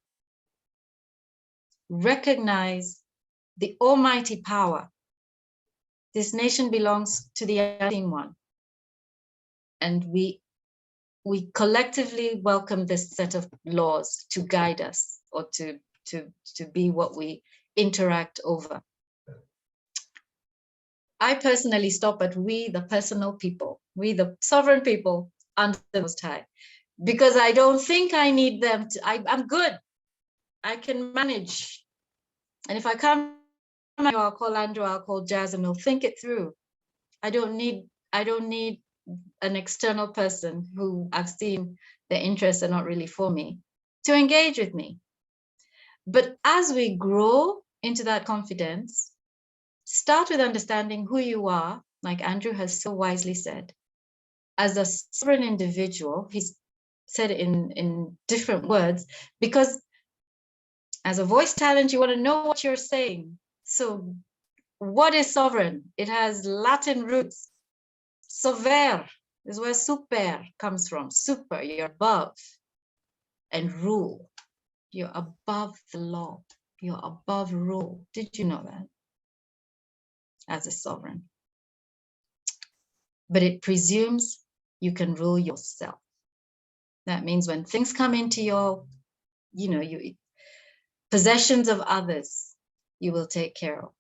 recognize the almighty power. This nation belongs to the unseen one. and we collectively welcome this set of laws to guide us, or to be what we interact over. I personally stop at we, the personal people, we, the sovereign people under the Most High, because I don't think I need them to. I'm good. I can manage. And if I can't, I'll call Andrew, I'll call Jazz, and we'll think it through. I don't need an external person who I've seen their interests are not really for me to engage with me. But as we grow into that confidence, start with understanding who you are, like Andrew has so wisely said. As a sovereign individual, he's said it in different words, because as a voice talent, you want to know what you're saying. So what is sovereign? It has Latin roots. Sover is where super comes from. Super, you're above. And rule, you're above the law. You're above rule. Did you know that? As a sovereign. But it presumes you can rule yourself. That means when things come into your, possessions of others, you will take care of.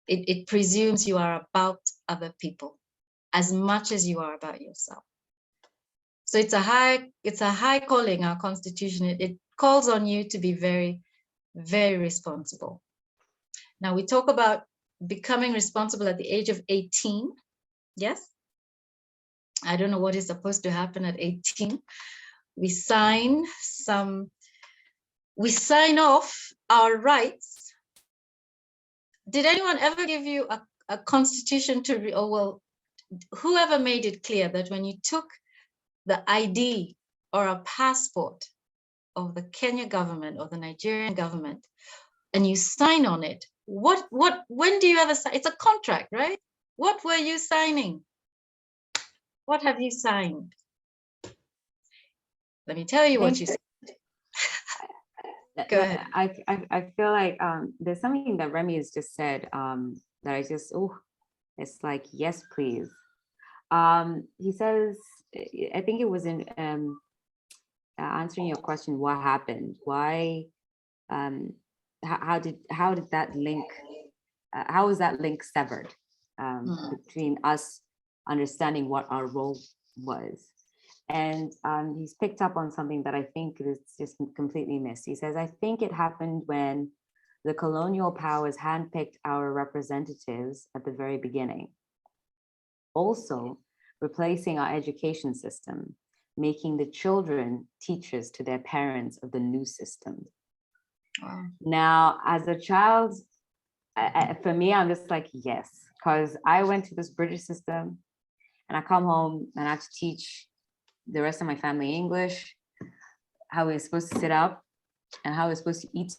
It presumes you are about other people as much as you are about yourself. So it's a high calling, our constitution. It calls on you to be very, very responsible. Now we talk about becoming responsible at the age of 18. Yes. I don't know what is supposed to happen at 18. We sign off our rights. Did anyone ever give you a constitution whoever made it clear that when you took the ID or a passport of the Kenya government or the Nigerian government and you sign on it, when do you ever sign? It's a contract, right? What were you signing? What have you signed? Let me tell you what you said. Go ahead. I feel like there's something that Remy has just said that I just, it's like, yes, please. He says, I think it was in answering your question, what happened? Why, how did that link, how was that link severed between us understanding what our role was? And he's picked up on something that I think is just completely missed. He says, I think it happened when the colonial powers handpicked our representatives at the very beginning. Also, replacing our education system, making the children teachers to their parents of the new system. Wow. Now, as a child, for me, I'm just like, yes, because I went to this British system and I come home and I have to teach the rest of my family English, how we're supposed to sit up and how we're supposed to eat,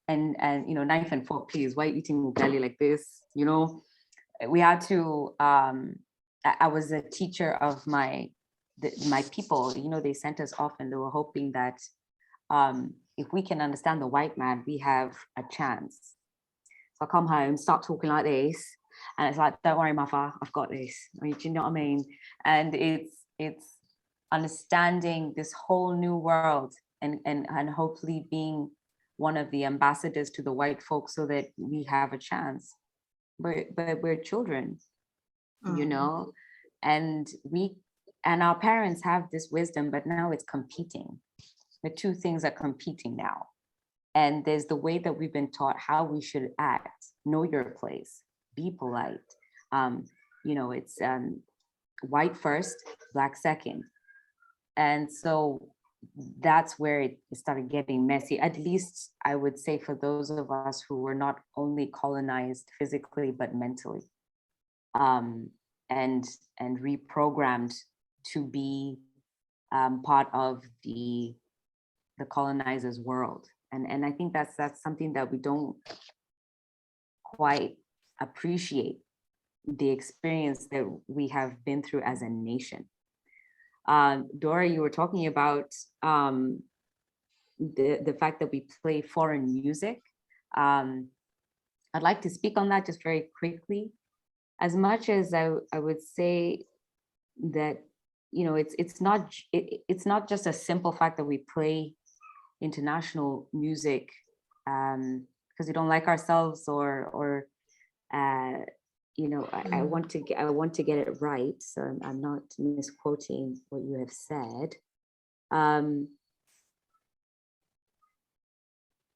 and knife and fork, please. Why are you eating ugali like this? We had to, I was a teacher of my people, they sent us off and they were hoping that if we can understand the white man, we have a chance. So I come home, start talking like this, and it's like, don't worry, mother, I've got this. Do you know what I mean? And it's understanding this whole new world and hopefully being one of the ambassadors to the white folks so that we have a chance. But we're children, and our parents have this wisdom, but now it's competing. The two things are competing now. And there's the way that we've been taught how we should act, know your place, be polite. It's white first, black second. And so that's where it started getting messy, at least I would say for those of us who were not only colonized physically, but mentally, and reprogrammed to be part of the colonizer's world. And I think that's something that we don't quite appreciate, the experience that we have been through as a nation. Dora, you were talking about the fact that we play foreign music. I'd like to speak on that just very quickly. As much as I would say that you know, it's not just a simple fact that we play international music because we don't like ourselves or you know, I want to get it right, so I'm not misquoting what you have said.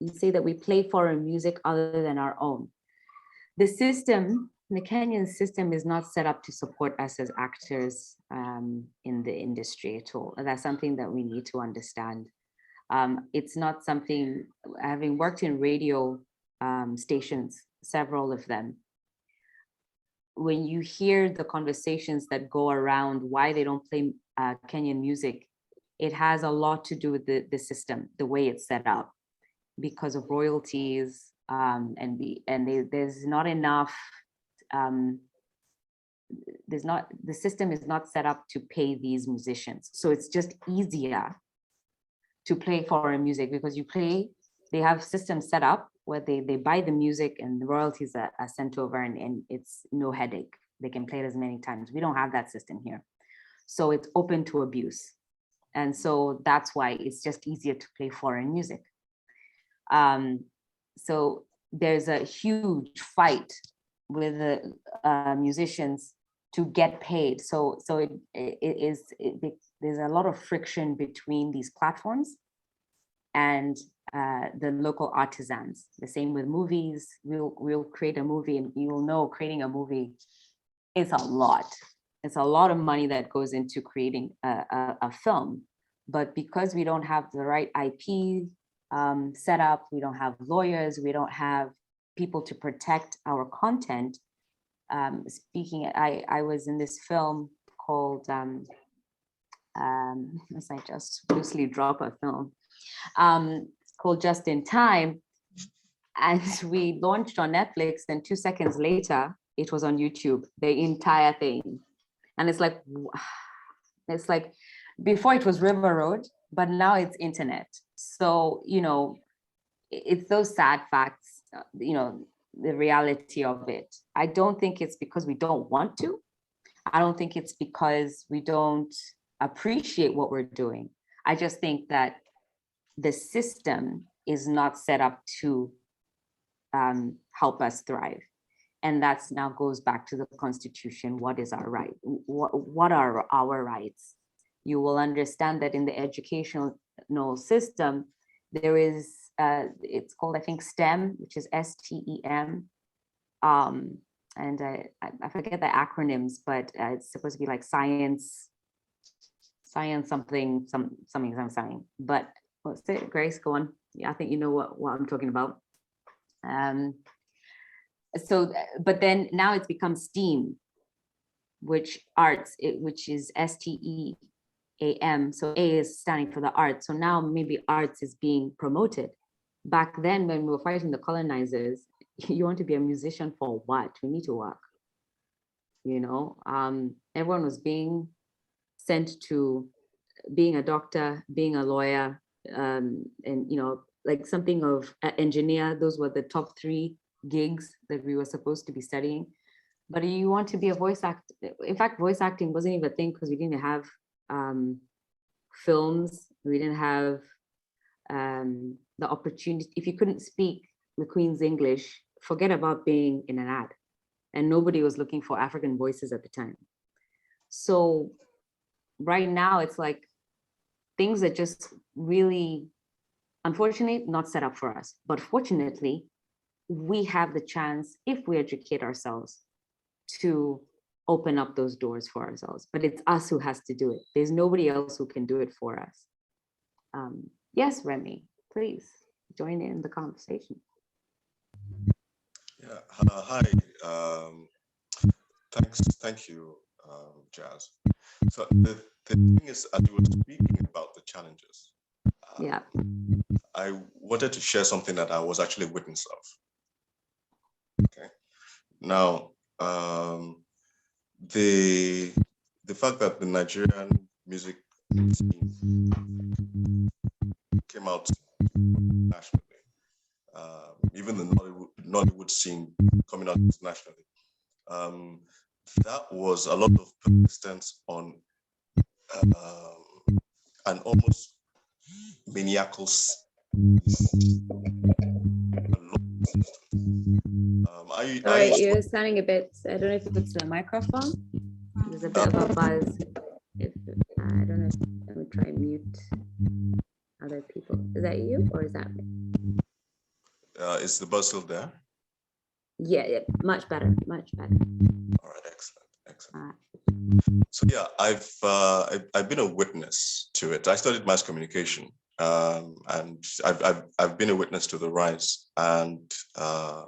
You say that we play foreign music other than our own. The system, the Kenyan system, is not set up to support us as actors in the industry at all. That's something that we need to understand. It's not something, having worked in radio stations, several of them, when you hear the conversations that go around why they don't play Kenyan music, it has a lot to do with the system, the way it's set up, because of royalties, there's not enough, the system is not set up to pay these musicians. So it's just easier to play foreign music because they have systems set up where they buy the music and the royalties are sent over and it's no headache. They can play it as many times. We don't have that system here. So it's open to abuse. And so that's why it's just easier to play foreign music. So there's a huge fight with the musicians to get paid. So there's a lot of friction between these platforms and the local artisans. The same with movies. We'll create a movie, and you will know creating a movie is a lot. It's a lot of money that goes into creating a film. But because we don't have the right IP set up, we don't have lawyers, we don't have people to protect our content. I was in this film called, as I just loosely drop a film, called Just in Time, and we launched on Netflix, and 2 seconds later it was on YouTube, the entire thing. And it's like before it was River Road, but now it's internet. So, you know, it's those sad facts, you know, the reality of it. I don't think it's because we don't want to. I don't think it's because we don't appreciate what we're doing. I just think that the system is not set up to help us thrive. And that's now goes back to the Constitution. What is our right? What are our rights? You will understand that in the educational system, there is, it's called, I think, STEM, which is STEM. And I forget the acronyms, but it's supposed to be like science something. But what's it, Grace? Go on. Yeah, I think you know what I'm talking about. So, but then now it's become STEAM, which is STEAM. So A is standing for the arts. So now maybe arts is being promoted. Back then, when we were fighting the colonizers, you want to be a musician for what? We need to work. You know, everyone was being sent to being a doctor, being a lawyer, and, you know, like something of an engineer. Those were the top 3 gigs that we were supposed to be studying. But you want to be a voice actor. In fact, voice acting wasn't even a thing because we didn't have films. We didn't have the opportunity. If you couldn't speak the Queen's English, forget about being in an ad. And nobody was looking for African voices at the time. So right now it's like things are just really, unfortunately, not set up for us. But fortunately, we have the chance, if we educate ourselves, to open up those doors for ourselves. But it's us who has to do it. There's nobody else who can do it for us. Yes, Remy, please join in the conversation. Yeah, hi. Thank you, Jazz. So the thing is, as you were speaking about the challenges, yeah, I wanted to share something that I was actually a witness of. Okay. Now, the fact that the Nigerian music scene came out nationally, even the Nollywood scene coming out nationally, that was a lot of persistence on an almost maniacal Sorry, you're sounding a bit, I don't know if it's the microphone. There's a bit of a buzz. If I don't know, let me try and mute other people. Is that you or is that me? Is the buzz still there? Yeah, much better, much better. All right, excellent. So yeah, I've been a witness to it. I studied mass communication, and I've been a witness to the rise. And I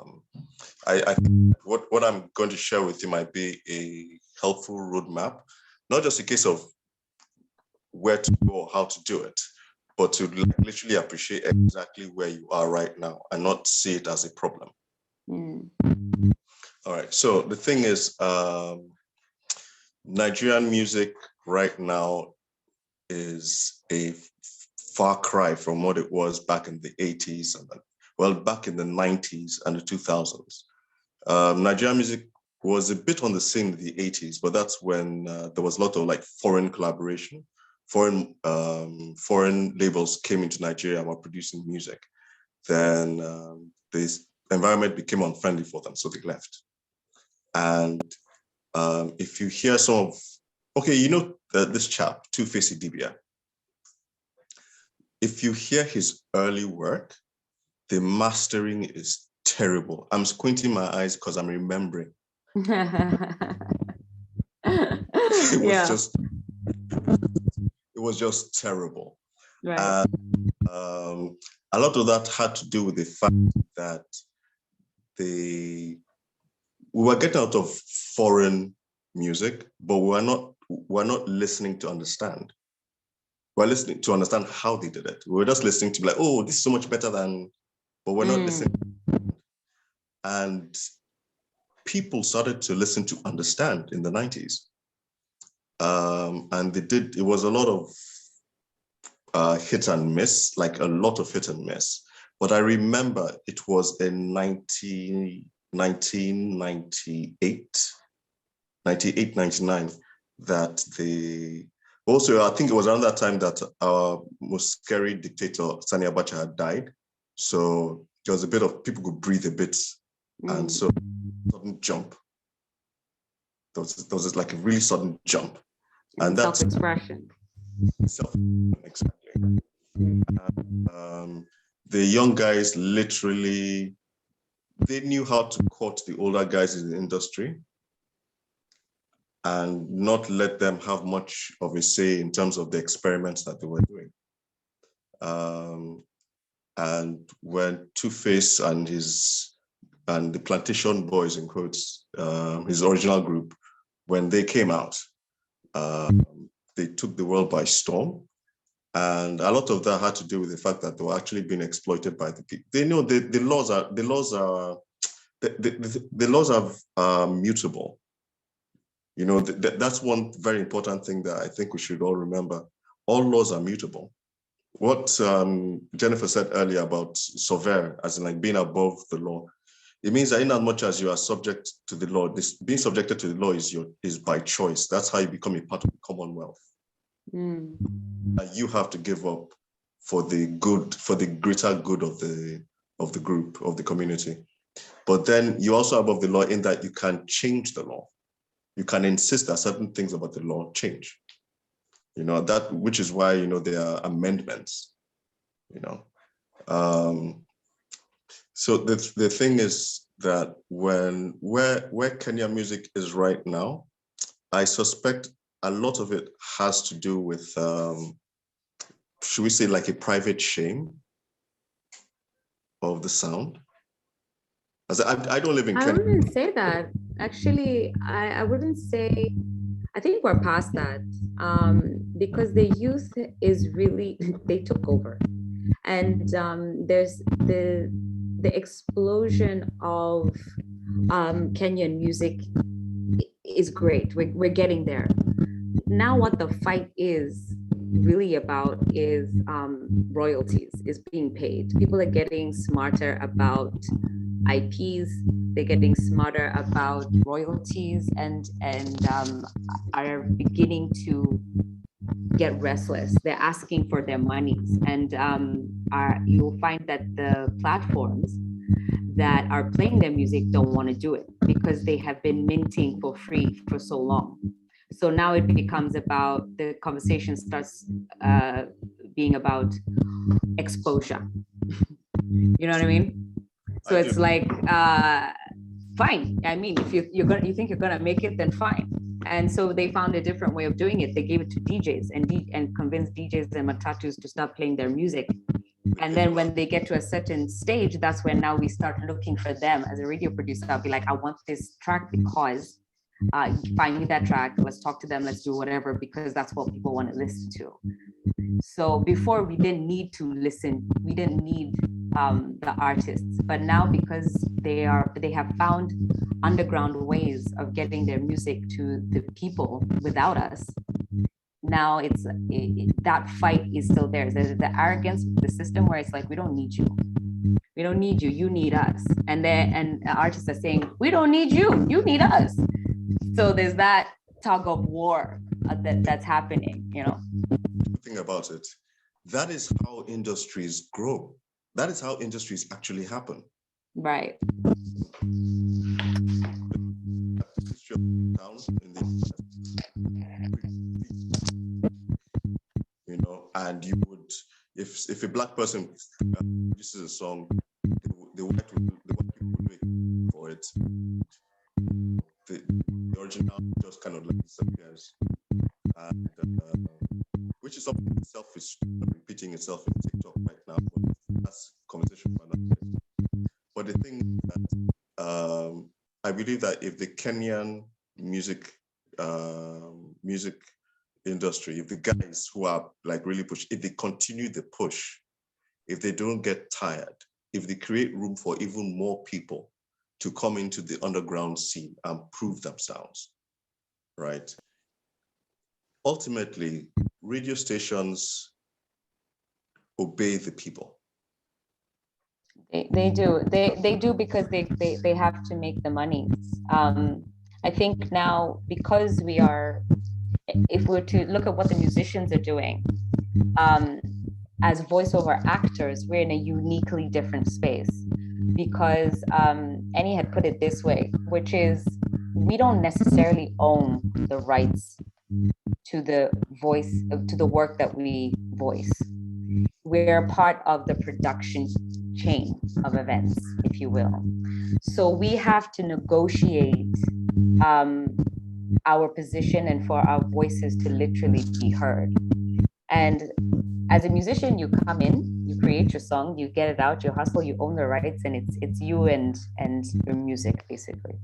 what I'm going to share with you might be a helpful roadmap, not just a case of where to go or how to do it, but to literally appreciate exactly where you are right now and not see it as a problem. All right. So the thing is, Nigerian music right now is a far cry from what it was back in the 80s and back in the 90s and the 2000s. Nigerian music was a bit on the scene in the 80s, but that's when there was a lot of like foreign collaboration. Foreign labels came into Nigeria and were producing music. Then this environment became unfriendly for them, so they left. And if you hear some of, this chap, Two-Face Idibia, if you hear his early work, the mastering is terrible. I'm squinting my eyes because I'm remembering. It was just terrible. Right. A lot of that had to do with the fact that we were getting out of foreign music, but we're not listening to understand. We're listening to understand how they did it. We're just listening to be like, oh, this is so much better than, but we're not listening. And people started to listen to understand in the 90s. And it was a lot of hit and miss, like a lot of hit and miss. But I remember it was in 1998, 99, that also, I think it was around that time that our most scary dictator, Sani Abacha, had died. So there was a bit of, people could breathe a bit. And so sudden jump. There was like a really sudden jump. And that's self-expression. Exactly. The young guys literally, they knew how to court the older guys in the industry and not let them have much of a say in terms of the experiments that they were doing. And when Two-Face and the Plantation Boys, in quotes, his original group, when they came out, they took the world by storm. And a lot of that had to do with the fact that they were actually being exploited by the people. They know the laws are mutable. You know, that's one very important thing that I think we should all remember. All laws are mutable. What Jennifer said earlier about sauver, as in like being above the law, it means that in as much as you are subject to the law, being subjected to the law is by choice. That's how you become a part of the Commonwealth. You have to give up for the greater good of the group, of the community. But then you're also above the law in that you can change the law. You can insist that certain things about the law change. You know, that, which is why, you know, there are amendments, you know. So the thing is that where Kenya music is right now, I suspect a lot of it has to do with, should we say, like a private shame of the sound? As I don't live in Kenya. I wouldn't say that. Actually, I wouldn't say, I think we're past that, because the youth is really, they took over. And there's the explosion of Kenyan music is great. We're getting there. Now what the fight is really about is royalties, is being paid. People are getting smarter about IPs, they're getting smarter about royalties, and are beginning to get restless. They're asking for their monies, and you'll find that the platforms that are playing their music don't want to do it because they have been minting for free for so long. So now it becomes about, the conversation starts being about exposure. You know what I mean? So it's like, fine. I mean, if you think you're gonna make it, then fine. And so they found a different way of doing it. They gave it to DJs and convinced DJs and matatus to start playing their music. And then when they get to a certain stage, that's when now we start looking for them as a radio producer. I'll be like, I want this track because find me that track, let's talk to them, let's do whatever, because that's what people want to listen to. So before we didn't need to listen, we didn't need the artists, but now because they have found underground ways of getting their music to the people without us, now that fight is still there. There's the arrogance of the system where it's like, we don't need you, you need us, and artists are saying, we don't need you, you need us. So there's that tug of war that's happening, you know. Think about it. That is how industries grow. That is how industries actually happen. Right. You know, and you would, if a black person produces a song, the white people would wait for it. The original just kind of like disappears, and which is something itself is repeating itself in TikTok right now. But that's conversation for another day. But the thing is that I believe that if the Kenyan music industry, if the guys who are like really push, if they continue the push, if they don't get tired, if they create room for even more people to come into the underground scene and prove themselves, right? Ultimately, radio stations obey the people. They do. They do because they have to make the money. I think now, because we are, if we're to look at what the musicians are doing, as voiceover actors, we're in a uniquely different space, because Annie had put it this way, which is, we don't necessarily own the rights to the voice, to the work that we voice. We're part of the production chain of events, if you will. So we have to negotiate our position and for our voices to literally be heard. And as a musician, you come in, you create your song, you get it out, you hustle, you own the rights, and it's you and your music, basically.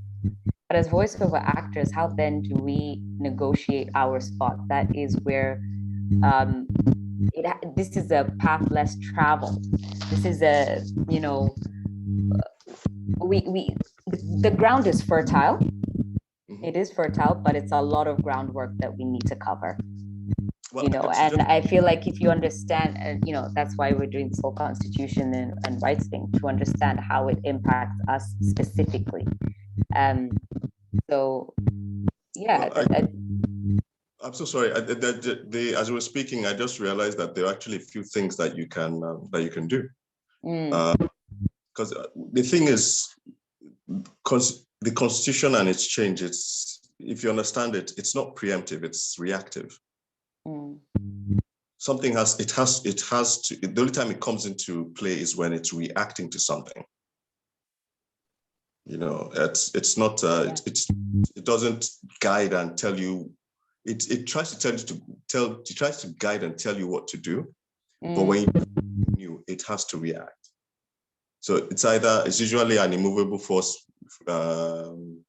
But as voiceover actors, how then do we negotiate our spot? That is where this is a path less traveled. This is a, you know, the ground is fertile. It is fertile, but it's a lot of groundwork that we need to cover. Well, you know, and I feel like if you understand, you know, that's why we're doing this whole constitution and rights thing, to understand how it impacts us specifically. So, yeah. Well, I'm so sorry. As we were speaking, I just realized that there are actually a few things that you can do. Because the thing is, the Constitution and its change, if you understand it, it's not preemptive, it's reactive. Something has to, the only time it comes into play is when it's reacting to something. You know, it's not, it doesn't guide and tell you, it tries to it tries to guide and tell you what to do, but when you, it has to react. So it's usually an immovable force, an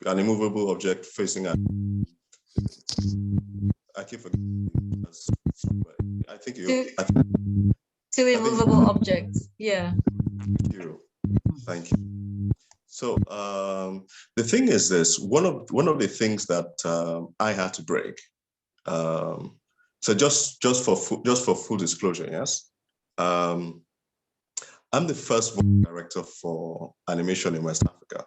immovable object facing a, I keep forgetting. I think two immovable objects. Yeah. Thank you. So the thing is this: one of the things that I had to break. So just for full disclosure, yes, I'm the first voice director for animation in West Africa.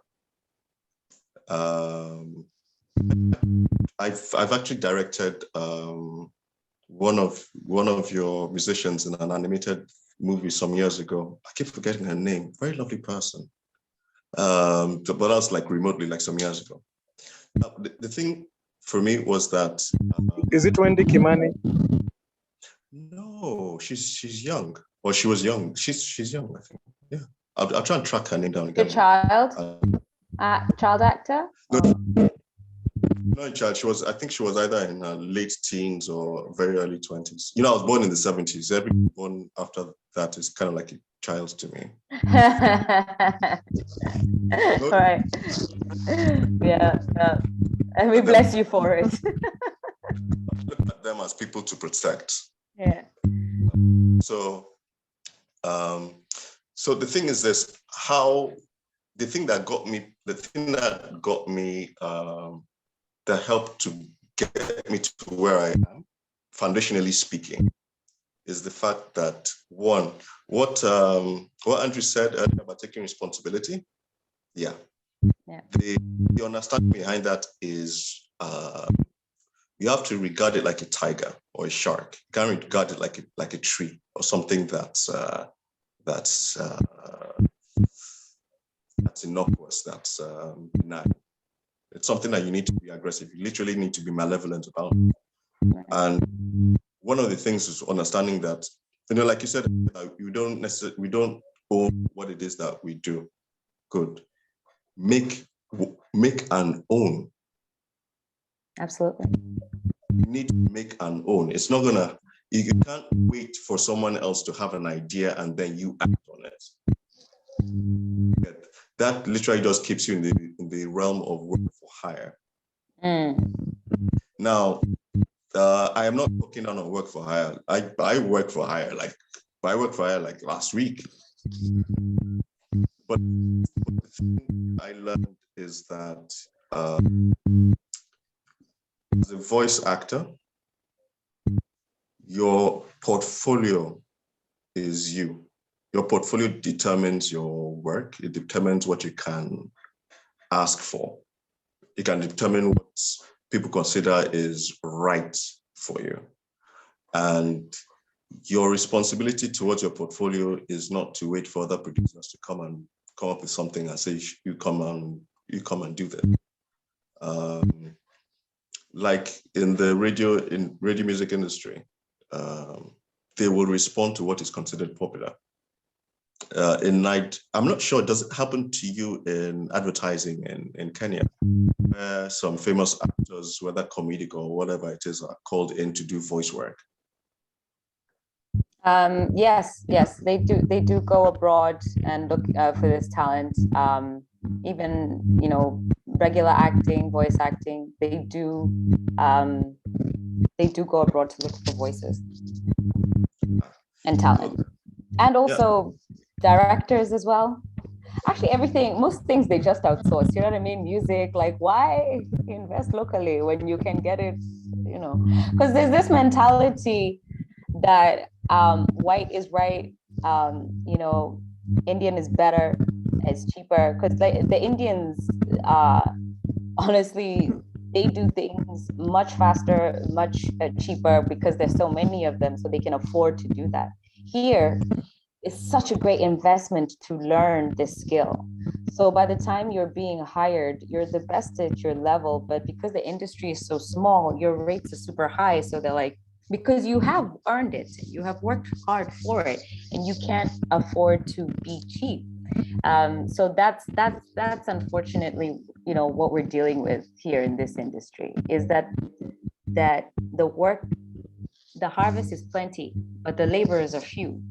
I've actually directed one of your musicians in an animated movie some years ago. I keep forgetting her name. Very lovely person. But that was like remotely, like some years ago. The thing for me was that. Is it Wendy Kimani? No, she's young, or she was young. She's young, I think. Yeah, I'll try and track her name down again. Your child, child actor? No, child. I think she was either in her late teens or very early 20s. You know, I was born in the 70s. Everyone born after that is kind of like a child to me. Right. Yeah. And we bless you for it. Look at them as people to protect. Yeah. So the thing is this: the thing that got me that helped to get me to where I am, foundationally speaking, is the fact that one, what Andrew said earlier about taking responsibility. Yeah. The understanding behind that is you have to regard it like a tiger or a shark. You can't regard it like a tree or something that's innocuous, that's benign. It's something that you need to be aggressive. You literally need to be malevolent about. And one of the things is understanding that, like you said, we don't own what it is that we do. Good. Make an own. Absolutely. You need to make an own. It's not gonna. You can't wait for someone else to have an idea and then you act on it. That literally just keeps you in the realm of work for hire. Now, I am not talking on work for hire. I work for hire. I worked for hire like last week. But the thing I learned is that as a voice actor, your portfolio is you. Your portfolio determines your work. It determines what you can ask for. It can determine what people consider is right for you. And your responsibility towards your portfolio is not to wait for other producers to come up with something and say, you come and do that. Like in the radio music industry, they will respond to what is considered popular. I'm not sure, does it happen to you in advertising in Kenya, where some famous actors, whether comedic or whatever it is, are called in to do voice work? Yes, they do go abroad and look for this talent. Even, regular acting, voice acting, they do go abroad to look for voices and talent. And also directors as well. Actually, most things they just outsource, you know what I mean? Music, like, why invest locally when you can get it, because there's this mentality that white is right, Indian is better, it's cheaper, because the Indians, honestly, they do things much faster, much cheaper, because there's so many of them, so they can afford to do that. Here, it's such a great investment to learn this skill. So by the time you're being hired, you're the best at your level, but because the industry is so small, your rates are super high. So they're like, because you have earned it, you have worked hard for it, and you can't afford to be cheap. So that's unfortunately, what we're dealing with here in this industry, is that the harvest is plenty, but the laborers are few.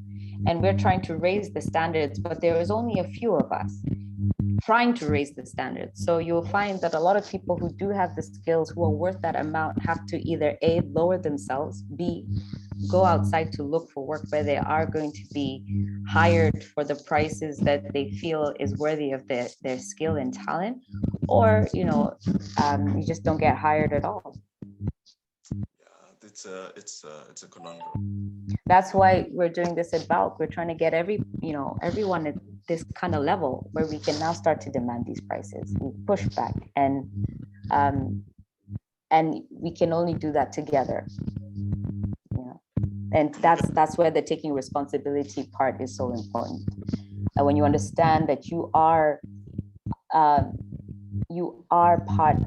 And we're trying to raise the standards, but there is only a few of us trying to raise the standards. So you'll find that a lot of people who do have the skills, who are worth that amount, have to either A, lower themselves, B, go outside to look for work where they are going to be hired for the prices that they feel is worthy of their skill and talent, or, you just don't get hired at all. It's a conundrum. That's why we're doing this at VALK. We're trying to get everyone at this kind of level where we can now start to demand these prices. We push back, and we can only do that together. And that's where the taking responsibility part is so important. And when you understand that you are part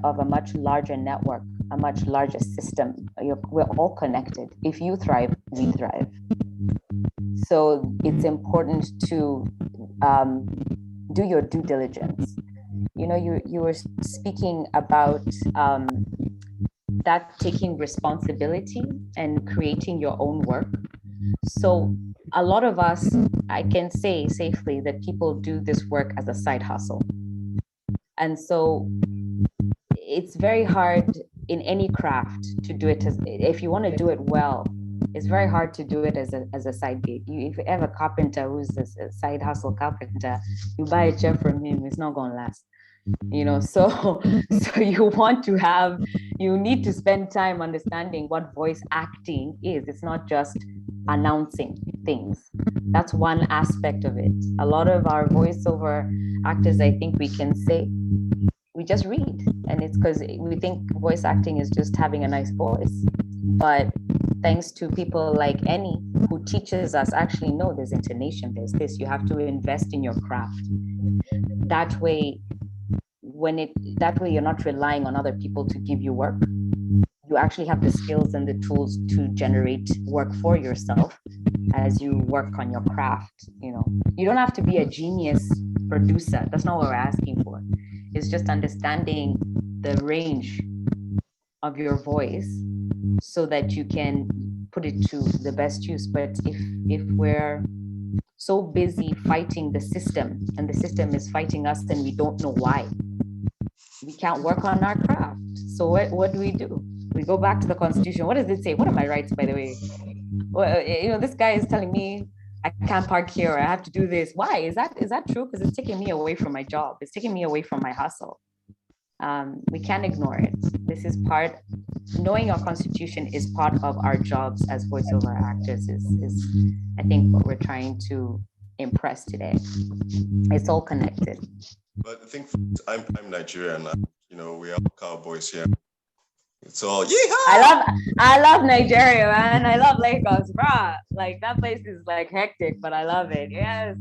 of a much larger network, a much larger system. We're all connected. If you thrive, we thrive. So it's important to do your due diligence. You know, you were speaking about that taking responsibility and creating your own work. So a lot of us, I can say safely that people do this work as a side hustle. And so it's very hard in any craft to do it if you want to do it well. It's very hard to do it as a side gig. If you have a carpenter who's a side hustle carpenter, you buy a chair from him, it's not going to last. You know, so you need to spend time understanding what voice acting is. It's not just announcing things. That's one aspect of it. A lot of our voiceover actors, I think we can say, we just read, and it's because we think voice acting is just having a nice voice. But thanks to people like Annie, who teaches us, actually, no, there's intonation, there's this, you have to invest in your craft. That way you're not relying on other people to give you work. You actually have the skills and the tools to generate work for yourself as you work on your craft. You know, you don't have to be a genius producer. That's not what we're asking for. It's just understanding the range of your voice so that you can put it to the best use. But if we're so busy fighting the system, and the system is fighting us, and we don't know why, we can't work on our craft. So what do? We go back to the Constitution. What does it say? What are my rights, by the way? Well, you know, this guy is telling me I can't park here, or I have to do this. Why? Is that true? Because it's taking me away from my job. It's taking me away from my hustle. We can't ignore it. This is knowing our Constitution is part of our jobs as voiceover actors is I think what we're trying to impress today. It's all connected. But I think I'm Nigerian. You know, we are cowboys here. It's all yeehaw! I love Nigeria, man. I love Lagos, bruh. Like that place is like hectic, but I love it. Yes.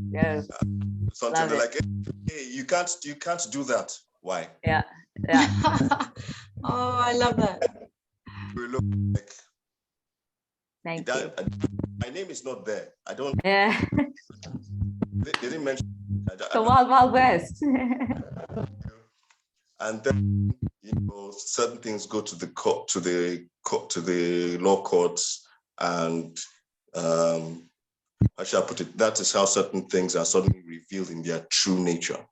Sometimes they're like, hey, you can't do that. Why? Yeah. Oh, I love that. We look like Thank you. My name is not there. I don't. Yeah. They didn't mention. The Wild West. And then, you know, certain things go to the court, to the law courts, and how shall I put it? That is how certain things are suddenly revealed in their true nature.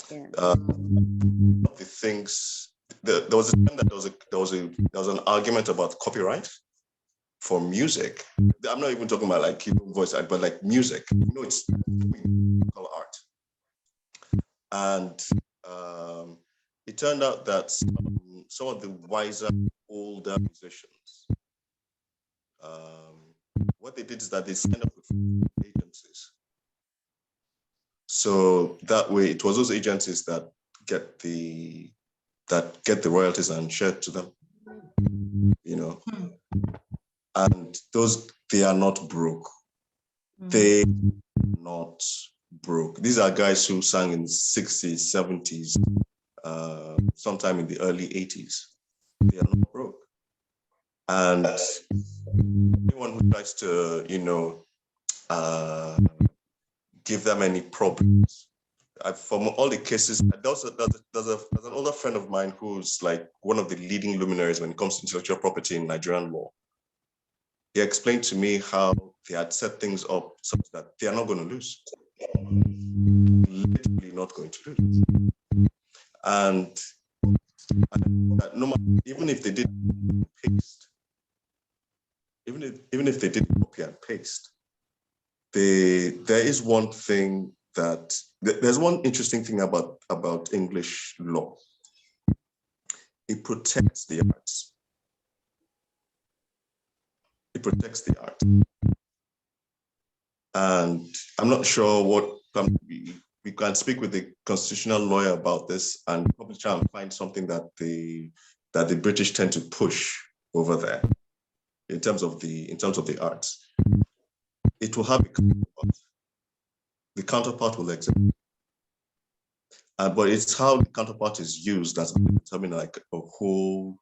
Yeah. The things there was a time that there was an argument about copyright for music. I'm not even talking about like voice, but like music. You know, it's called art, and it turned out that some of the wiser, older musicians, what they did is that they signed up with agencies. So that way, it was those agencies that get the royalties and shared to them, you know. And they are not broke. They are not broke. These are guys who sang in the 60s, 70s, sometime in the early 80s. They are not broke. And anyone who tries to, you know, give them any problems, from all the cases, there's an older friend of mine who's like one of the leading luminaries when it comes to intellectual property in Nigerian law. He explained to me how they had set things up such that they are not going to lose. Literally not going to lose. And no matter, even if they did paste, even if they did copy and paste, there is one thing there's one interesting thing about English law. It protects the arts. It protects the art. And I'm not sure what we can speak with the constitutional lawyer about this and probably try and find something that the British tend to push over there in terms of the arts. it will have a counterpart. The counterpart will exist. But it's how the counterpart is used that's determining like a whole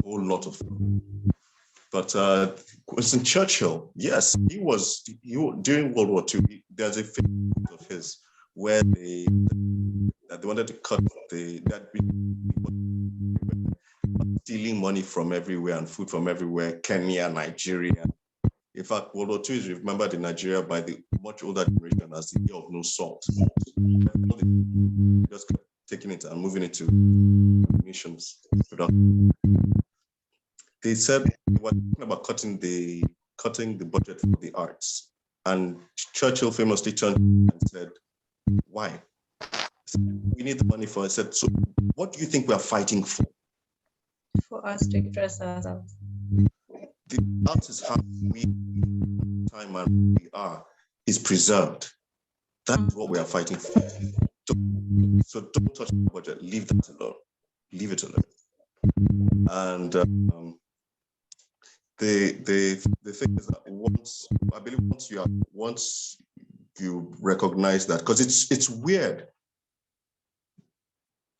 lot of things. But Winston Churchill, yes, he during World War II, there's a film of his where they wanted to cut that stealing money from everywhere and food from everywhere, Kenya, Nigeria. In fact, World War II is remembered in Nigeria by the much older generation as the year of no salt. Just kept taking it and moving it to munitions production. They said they were talking about cutting the budget for the arts. And Churchill famously turned and said, why? Said, we need the money for it. I said, so what do you think we are fighting for? For us to dress ourselves. The art is how we time and we are is preserved. That's what we are fighting for. So don't touch the budget. Leave that alone. Leave it alone. And the thing is that once you recognize that, because it's weird.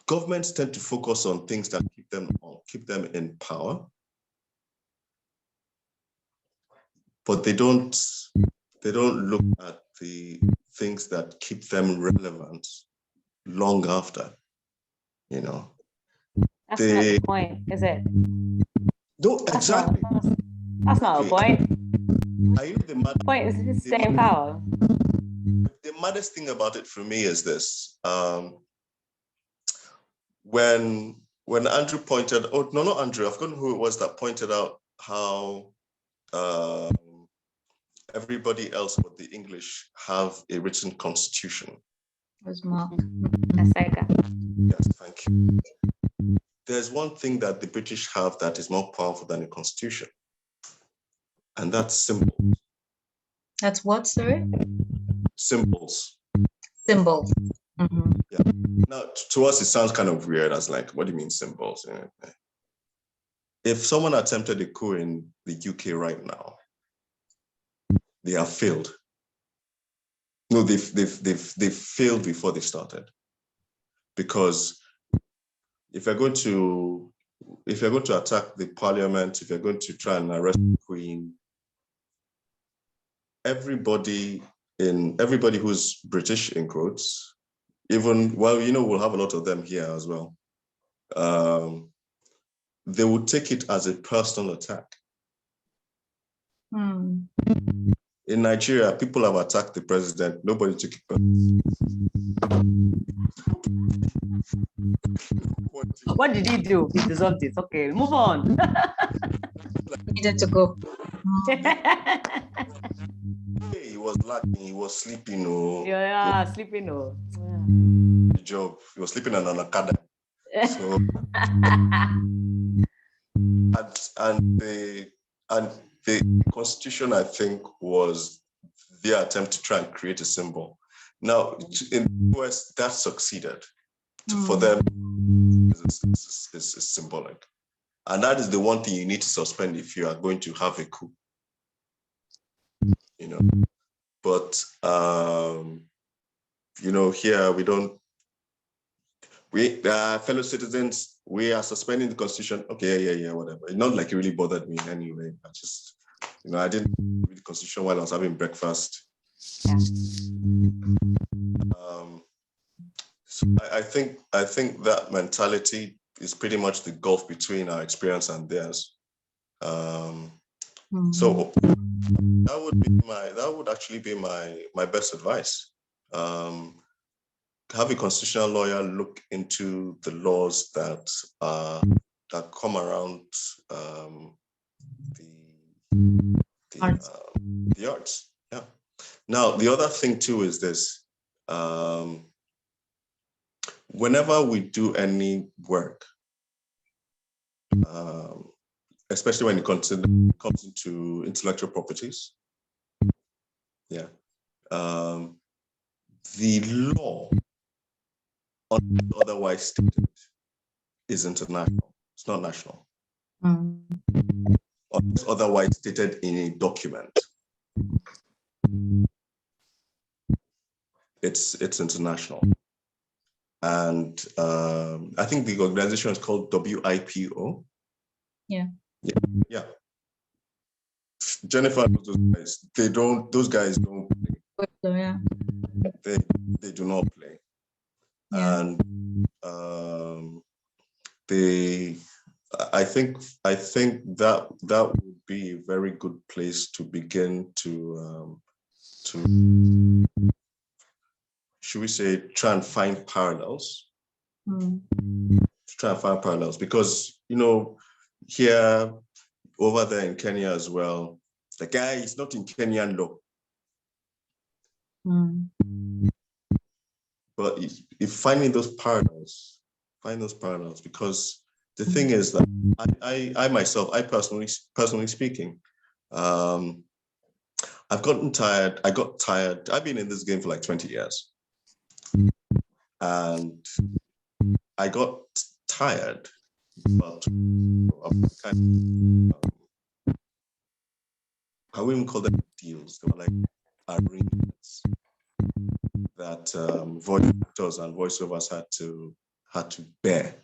Governments tend to focus on things that keep them in power, but they don't look at the things that keep them relevant long after, you know. That's not the point, is it? No, exactly. That's not a point. I know the point is to stay in power. The maddest thing about it for me is this. When Andrew pointed, oh no, not Andrew, I've forgotten who it was that pointed out how everybody else but the English have a written constitution. It was Mark. Yes, thank you. There's one thing that the British have that is more powerful than a constitution, and that's symbols. That's what, sorry? Symbols. Symbols. Mm-hmm. Yeah. Now, to us, it sounds kind of weird as like, what do you mean symbols? If someone attempted a coup in the UK right now, they have failed. No, they've failed before they started. Because if you're going to attack the parliament, if you're going to try and arrest the Queen, everybody who's British in quotes, even, well, you know, we'll have a lot of them here as well. They would take it as a personal attack. Hmm. In Nigeria, people have attacked the president. Nobody took it personally. What did he do? He deserved it. Okay, move on. He needed to go. He was lacking. He was sleeping. Yeah, sleeping. The job. He was sleeping on an academy. So, and the constitution, I think, was their attempt to try and create a symbol. Now, in the US, that succeeded. For them, it's symbolic. And that is the one thing you need to suspend if you are going to have a coup. You know, but, you know, here fellow citizens, we are suspending the constitution. Okay, yeah, whatever. It's not like it really bothered me anyway. I just, you know, I didn't read the constitution while I was having breakfast. Yeah. So I think that mentality is pretty much the gulf between our experience and theirs. So that would actually be my best advice. Have a constitutional lawyer look into the laws that come around the arts. Yeah. Now the other thing too is this: whenever we do any work, especially when it comes into intellectual properties, yeah, the law otherwise stated is international. It's not national. Or it's otherwise stated in a document. it's international. And I think the organization is called WIPO. Yeah. Yeah. Jennifer knows those guys. Those guys don't play. So, yeah. They do not play. Yeah. And I think that would be a very good place to begin to should we say try and find parallels. Try and find parallels, because here, over there in Kenya as well, the guy is not in Kenyan law. But if finding those parallels, because the thing is that I myself, personally speaking, I've gotten tired. I got tired. I've been in this game for like 20 years. And I got tired, but I wouldn't call them deals. They were like arrangements that voice actors and voiceovers had to bear.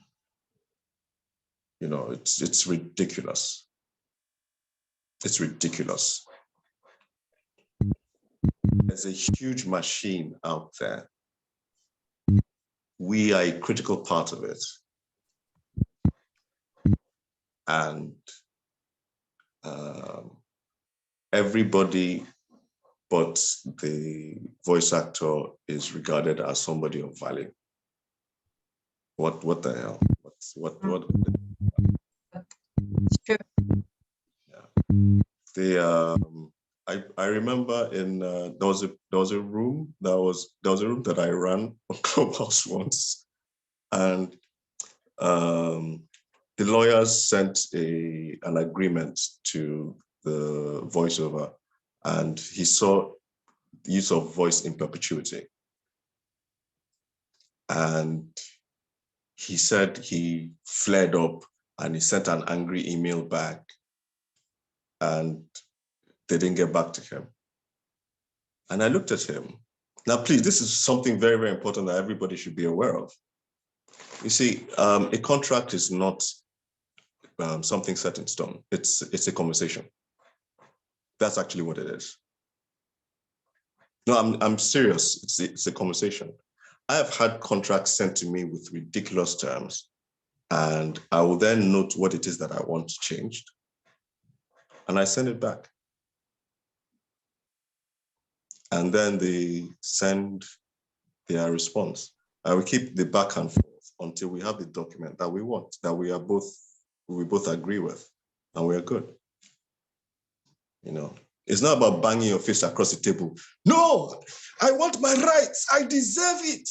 It's ridiculous. It's ridiculous. There's a huge machine out there. We are a critical part of it. And everybody but the voice actor is regarded as somebody of value. What the hell? What? It's true. Yeah. I remember there was a room that I ran on Clubhouse once, and the lawyers sent an agreement to the voiceover, and he saw the use of voice in perpetuity. And he said he flared up and he sent an angry email back, and they didn't get back to him. And I looked at him. Now, please, this is something very, very important that everybody should be aware of. You see, a contract is not something set in stone. It's a conversation. That's actually what it is. No, I'm serious. It's a conversation. I have had contracts sent to me with ridiculous terms, and I will then note what it is that I want changed, and I send it back. And then they send their response. I will keep the back and forth until we have the document that we want, that we both agree with, and we are good. It's not about banging your fist across the table. No, I want my rights. I deserve it.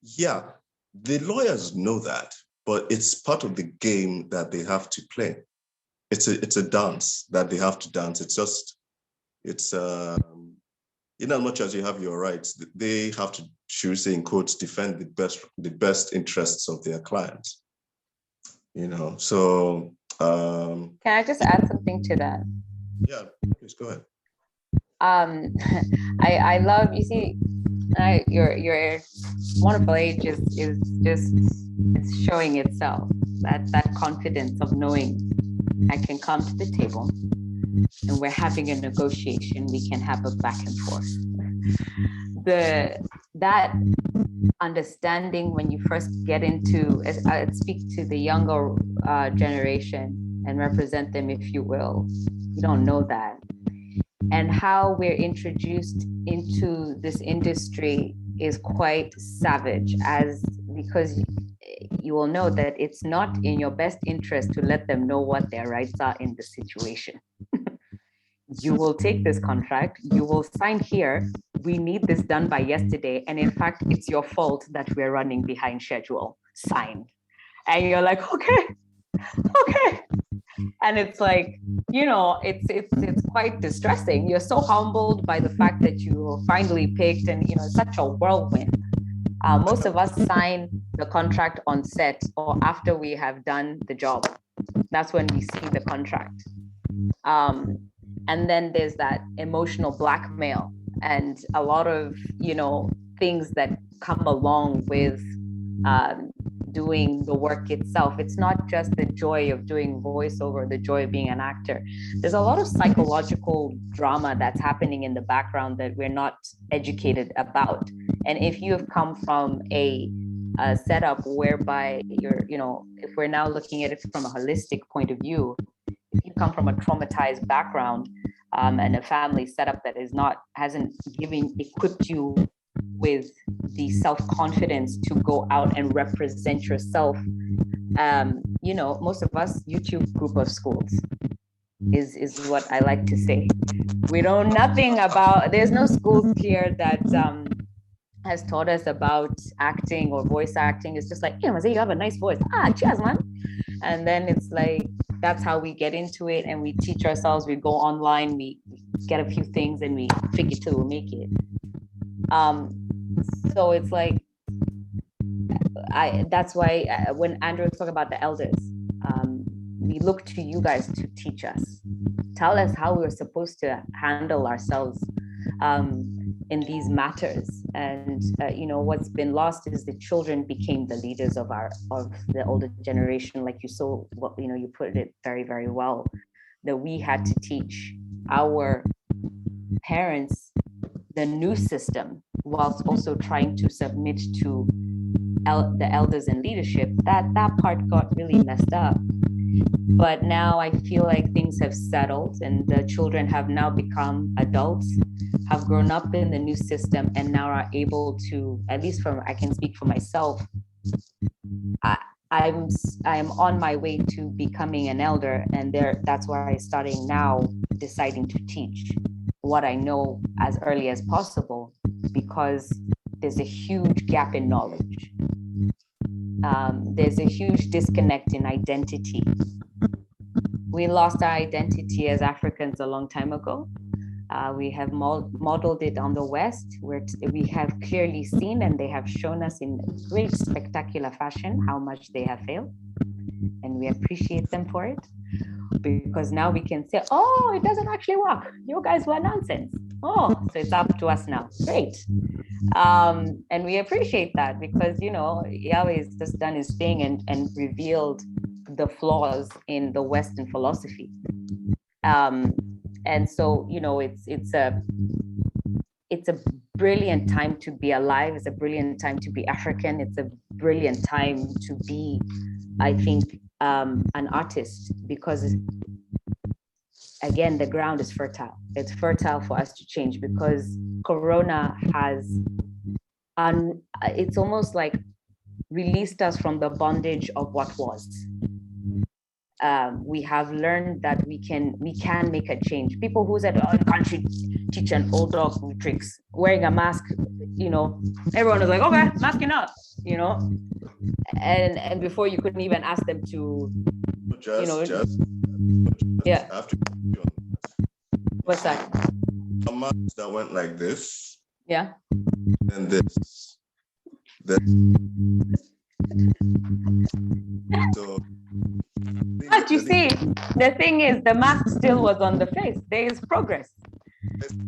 Yeah, the lawyers know that, but it's part of the game that they have to play. It's a dance that they have to dance. In as much as you have your rights, they have to, should say in quotes, defend the best interests of their clients. So Can I just add something to that? Yeah, please go ahead. I love, you see, your wonderful age is just, it's showing itself, that confidence of knowing I can come to the table and we're having a negotiation, we can have a back and forth. That understanding when you first get into, I speak to the younger generation and represent them, if you will, you don't know that. And how we're introduced into this industry is quite savage, because you will know that it's not in your best interest to let them know what their rights are in the situation. You will take this contract, you will sign here, we need this done by yesterday, and in fact, it's your fault that we're running behind schedule, sign. And you're like, okay. And it's like, it's quite distressing. You're so humbled by the fact that you were finally picked, and it's such a whirlwind. Most of us sign the contract on set or after we have done the job. That's when we see the contract. And then there's that emotional blackmail and a lot of, things that come along with doing the work itself. It's not just the joy of doing voiceover, the joy of being an actor. There's a lot of psychological drama that's happening in the background that we're not educated about. And if you have come from a setup whereby you're, if we're now looking at it from a holistic point of view, if you come from a traumatized background and a family setup that hasn't equipped you with the self-confidence to go out and represent yourself, most of us, YouTube group of schools is what I like to say. We know nothing about, there's no schools here that has taught us about acting or voice acting. It's just like, yeah, Mazee, you have a nice voice. Cheers, man. And then it's like, that's how we get into it, and we teach ourselves. We go online, we get a few things, and we fake it till we make it. So it's like, that's why when Andrew was talking about the elders, we look to you guys to teach us, tell us how we're supposed to handle ourselves in these matters. And what's been lost is the children became the leaders of the older generation. Like you put it very, very well, that we had to teach our parents the new system whilst also trying to submit to the elders in leadership. That part got really messed up. But now I feel like things have settled, and the children have now become adults, have grown up in the new system, and now are able to, at least I can speak for myself, I'm on my way to becoming an elder, and that's why I'm starting now, deciding to teach what I know as early as possible, because there's a huge gap in knowledge. There's a huge disconnect in identity. We lost our identity as Africans a long time ago. We have modeled it on the West, where we have clearly seen, and they have shown us in great spectacular fashion how much they have failed. And we appreciate them for it, because now we can say, oh, it doesn't actually work. You guys were nonsense. Oh, so it's up to us now. Great. And we appreciate that, because, Yahweh has just done his thing and revealed the flaws in the Western philosophy. And so, it's a brilliant time to be alive. It's a brilliant time to be African. It's a brilliant time to be, I think, an artist, because again, the ground is fertile. It's fertile for us to change, because Corona has, it's almost like released us from the bondage of what was. We have learned that we can make a change. People who said, oh, you can't teach an old dog new tricks, wearing a mask, everyone was like, okay, masking up, and before you couldn't even ask them to, yeah. What's that? A mask that went like this. Yeah. And this. So, but you see, the thing is, the mask still was on the face. There is progress.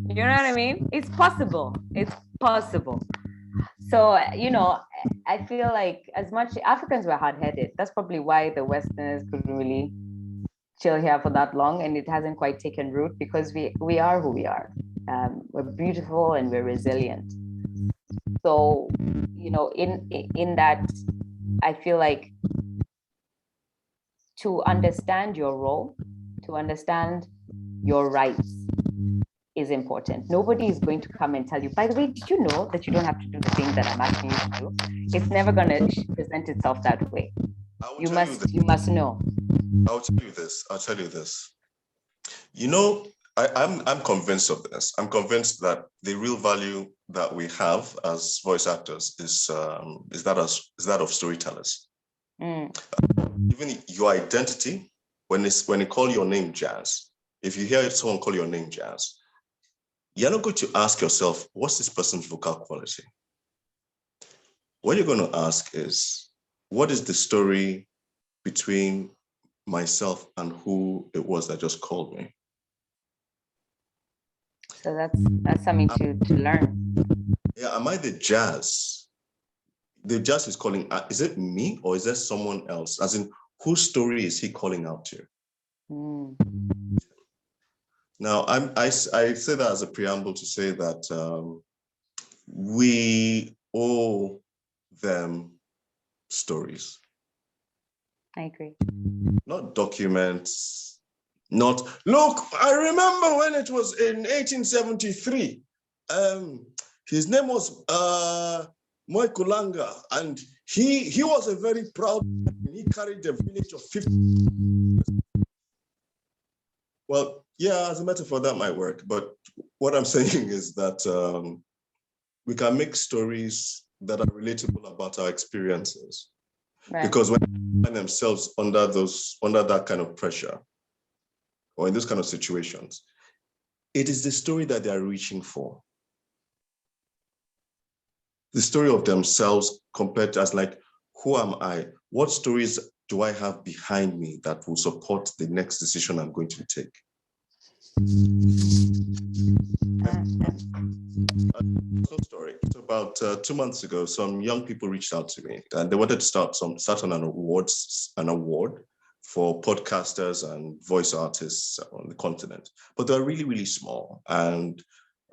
You know what I mean? It's possible. It's possible. So, I feel like as much Africans were hard-headed. That's probably why the Westerners couldn't really chill here for that long, and it hasn't quite taken root, because we are who we are. We're beautiful and we're resilient. So, in that, I feel like to understand your role, to understand your rights is important. Nobody is going to come and tell you, by the way, did you know that you don't have to do the thing that I'm asking you to do? It's never going to present itself that way. You must know. I'll tell you this. I'm convinced of this. I'm convinced that the real value that we have as voice actors is that of storytellers. Even your identity, when you call your name Jazz, if you hear someone call your name Jazz, you're not going to ask yourself, what's this person's vocal quality? What you're going to ask is, what is the story between myself and who it was that just called me? So that's something to learn. Yeah, am I the jazz? The jazz is calling, is it me or is there someone else? As in, whose story is he calling out to? Now, I say that as a preamble to say that we owe them stories. I agree. Not documents, not, look, I remember when it was in 1873. His name was Moi Kulanga, and he was a very proud man. He carried a village of 50. Well, yeah, as a metaphor, that might work. But what I'm saying is that we can make stories that are relatable about our experiences. Right. Because when they find themselves under that kind of pressure, or in those kind of situations, it is the story that they are reaching for. The story of themselves compared to as like, who am I? What stories do I have behind me that will support the next decision I'm going to take? Story. So about 2 months ago, some young people reached out to me and they wanted to start on an award for podcasters and voice artists on the continent, but they're really, really small. And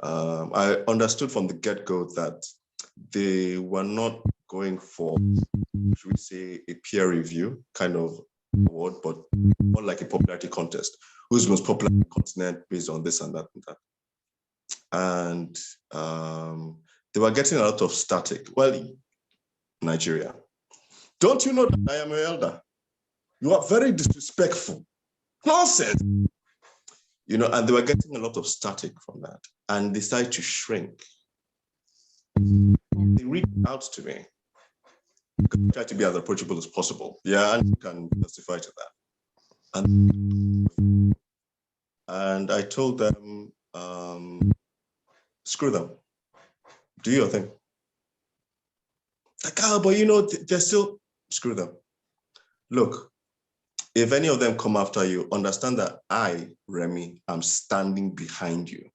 I understood from the get-go that they were not going for, should we say, a peer review kind of award, but more like a popularity contest. Who's most popular on the continent based on this and that and that. And they were getting a lot of static. Well, Nigeria, don't you know that I am an elder? You are very disrespectful. Nonsense. You know, and they were getting a lot of static from that and decided to shrink. They reached out to me. I tried to be as approachable as possible. Yeah, and you can testify to that. And I told them, screw them. Do your thing. Like, but you know, they're still, screw them. Look, if any of them come after you, understand that I, Remy, am standing behind you.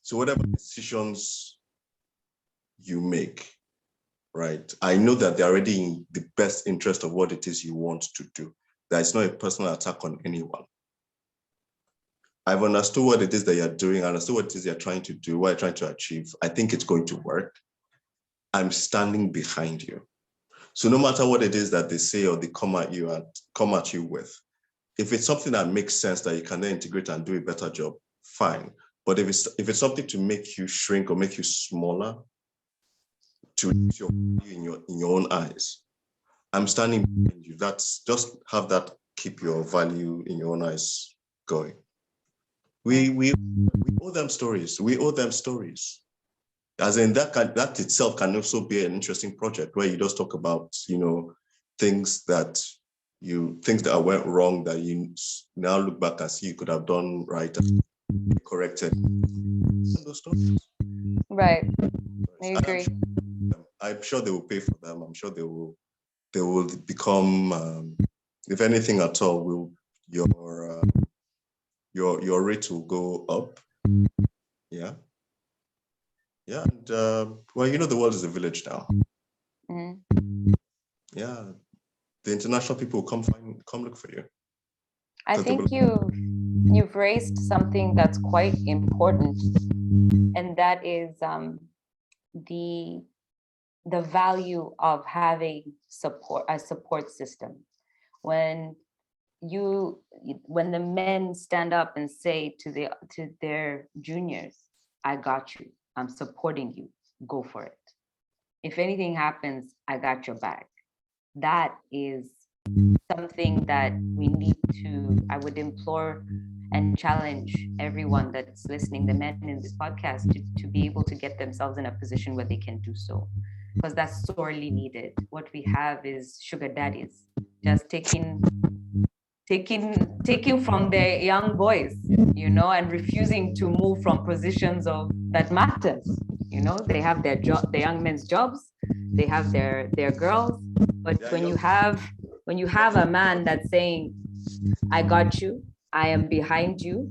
So whatever decisions you make, right? I know that they're already in the best interest of what it is you want to do. That it's not a personal attack on anyone. I've understood what it is that you're doing. I understood what it is you're trying to do, what you're trying to achieve. I think it's going to work. I'm standing behind you. So no matter what it is that they say or they come at you with, if it's something that makes sense that you can then integrate and do a better job, fine. But if it's something to make you shrink or make you smaller, to reduce your value in your own eyes, I'm standing behind you. That's just have that, keep your value in your own eyes going. We owe them stories. We owe them stories. As in that itself can also be an interesting project where you just talk about, you know, things that went wrong that you now look back and see you could have done right and corrected. Those stories. Right. I agree. I'm sure they will pay for them. I'm sure they will become, if anything at all, your rate will go up. Yeah. Yeah, and well, you know, the world is a village now. Mm-hmm. Yeah, the international people will come look for you. I think you've raised something that's quite important, and that is the value of having a support system. When the men stand up and say to their juniors, I got you. I'm supporting you. Go for it. If anything happens, I got your back. That is something that we need to, I would implore and challenge everyone that's listening, the men in this podcast, to be able to get themselves in a position where they can do so. Because that's sorely needed. What we have is sugar daddies, just taking from their young boys, you know, and refusing to move from positions that matters. You know, they have the young men's jobs, they have their girls, but when you have a man that's saying, I got you, I am behind you,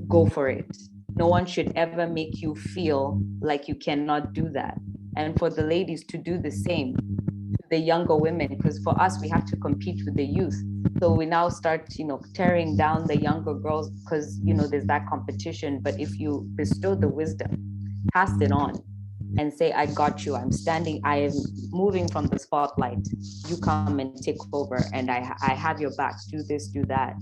go for it. No one should ever make you feel like you cannot do that. And for the ladies to do the same, the younger women, because for us, we have to compete with the youth. So we now start, tearing down the younger girls because, there's that competition. But if you bestow the wisdom, pass it on and say, I got you, I am moving from the spotlight. You come and take over and I have your back, do this, do that.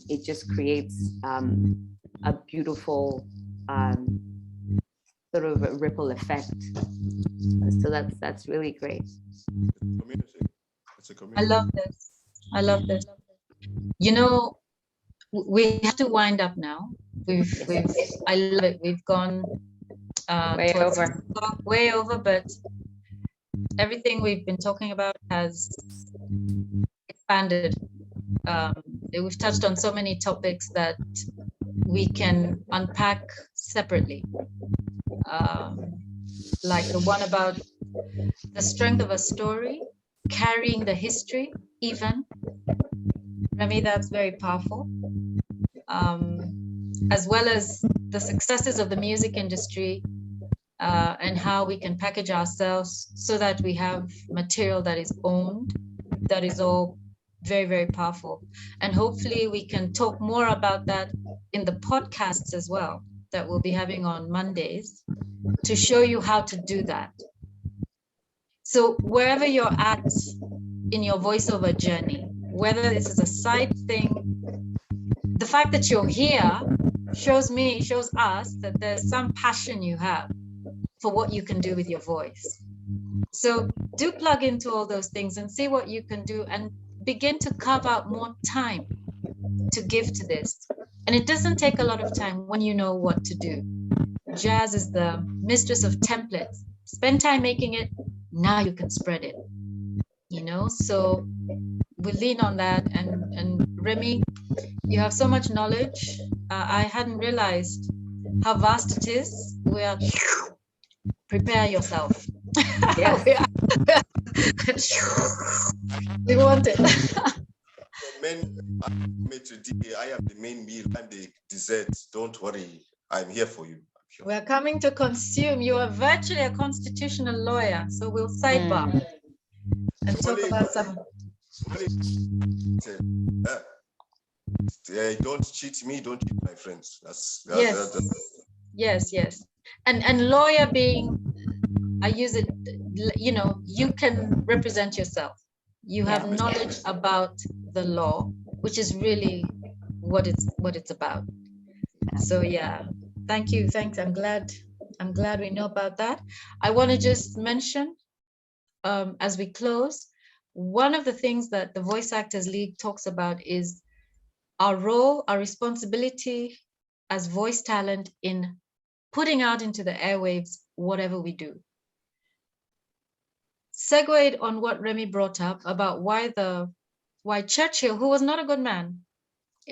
It just creates a beautiful sort of a ripple effect. So that's really great. It's a I community. love this. I love this. We have to wind up now. I love it. We've gone way over, but everything we've been talking about has expanded. We've touched on so many topics that we can unpack separately. Like the one about the strength of a story, carrying the history, even. Remy, that's very powerful. As well as the successes of the music industry and how we can package ourselves so that we have material that is owned, that is all very, very powerful. And hopefully we can talk more about that in the podcasts as well, that we'll be having on Mondays to show you how to do that. So wherever you're at in your voiceover journey, whether this is a side thing, the fact that you're here shows us that there's some passion you have for what you can do with your voice. So do plug into all those things and see what you can do and begin to carve out more time to give to this. And it doesn't take a lot of time when you know what to do. Jazz is the mistress of templates. Spend time making it, now you can spread it. So we lean on that. And Remy, you have so much knowledge. I hadn't realized how vast it is. Prepare yourself. Yes. We want it. I am the main meal and the dessert. Don't worry, I'm here for you. We're coming to consume. You are virtually a constitutional lawyer, so we'll sidebar and talk about some. Don't cheat me, don't cheat my friends. Yes. And lawyer being, I use it, you can represent yourself. You have knowledge about the law, which is really what it's about. So yeah, thank you. Thanks. I'm glad we know about that. I want to just mention, as we close, one of the things that the Voice Actors League talks about is our role, our responsibility as voice talent in putting out into the airwaves whatever we do. Segued on what Remy brought up about why Churchill, who was not a good man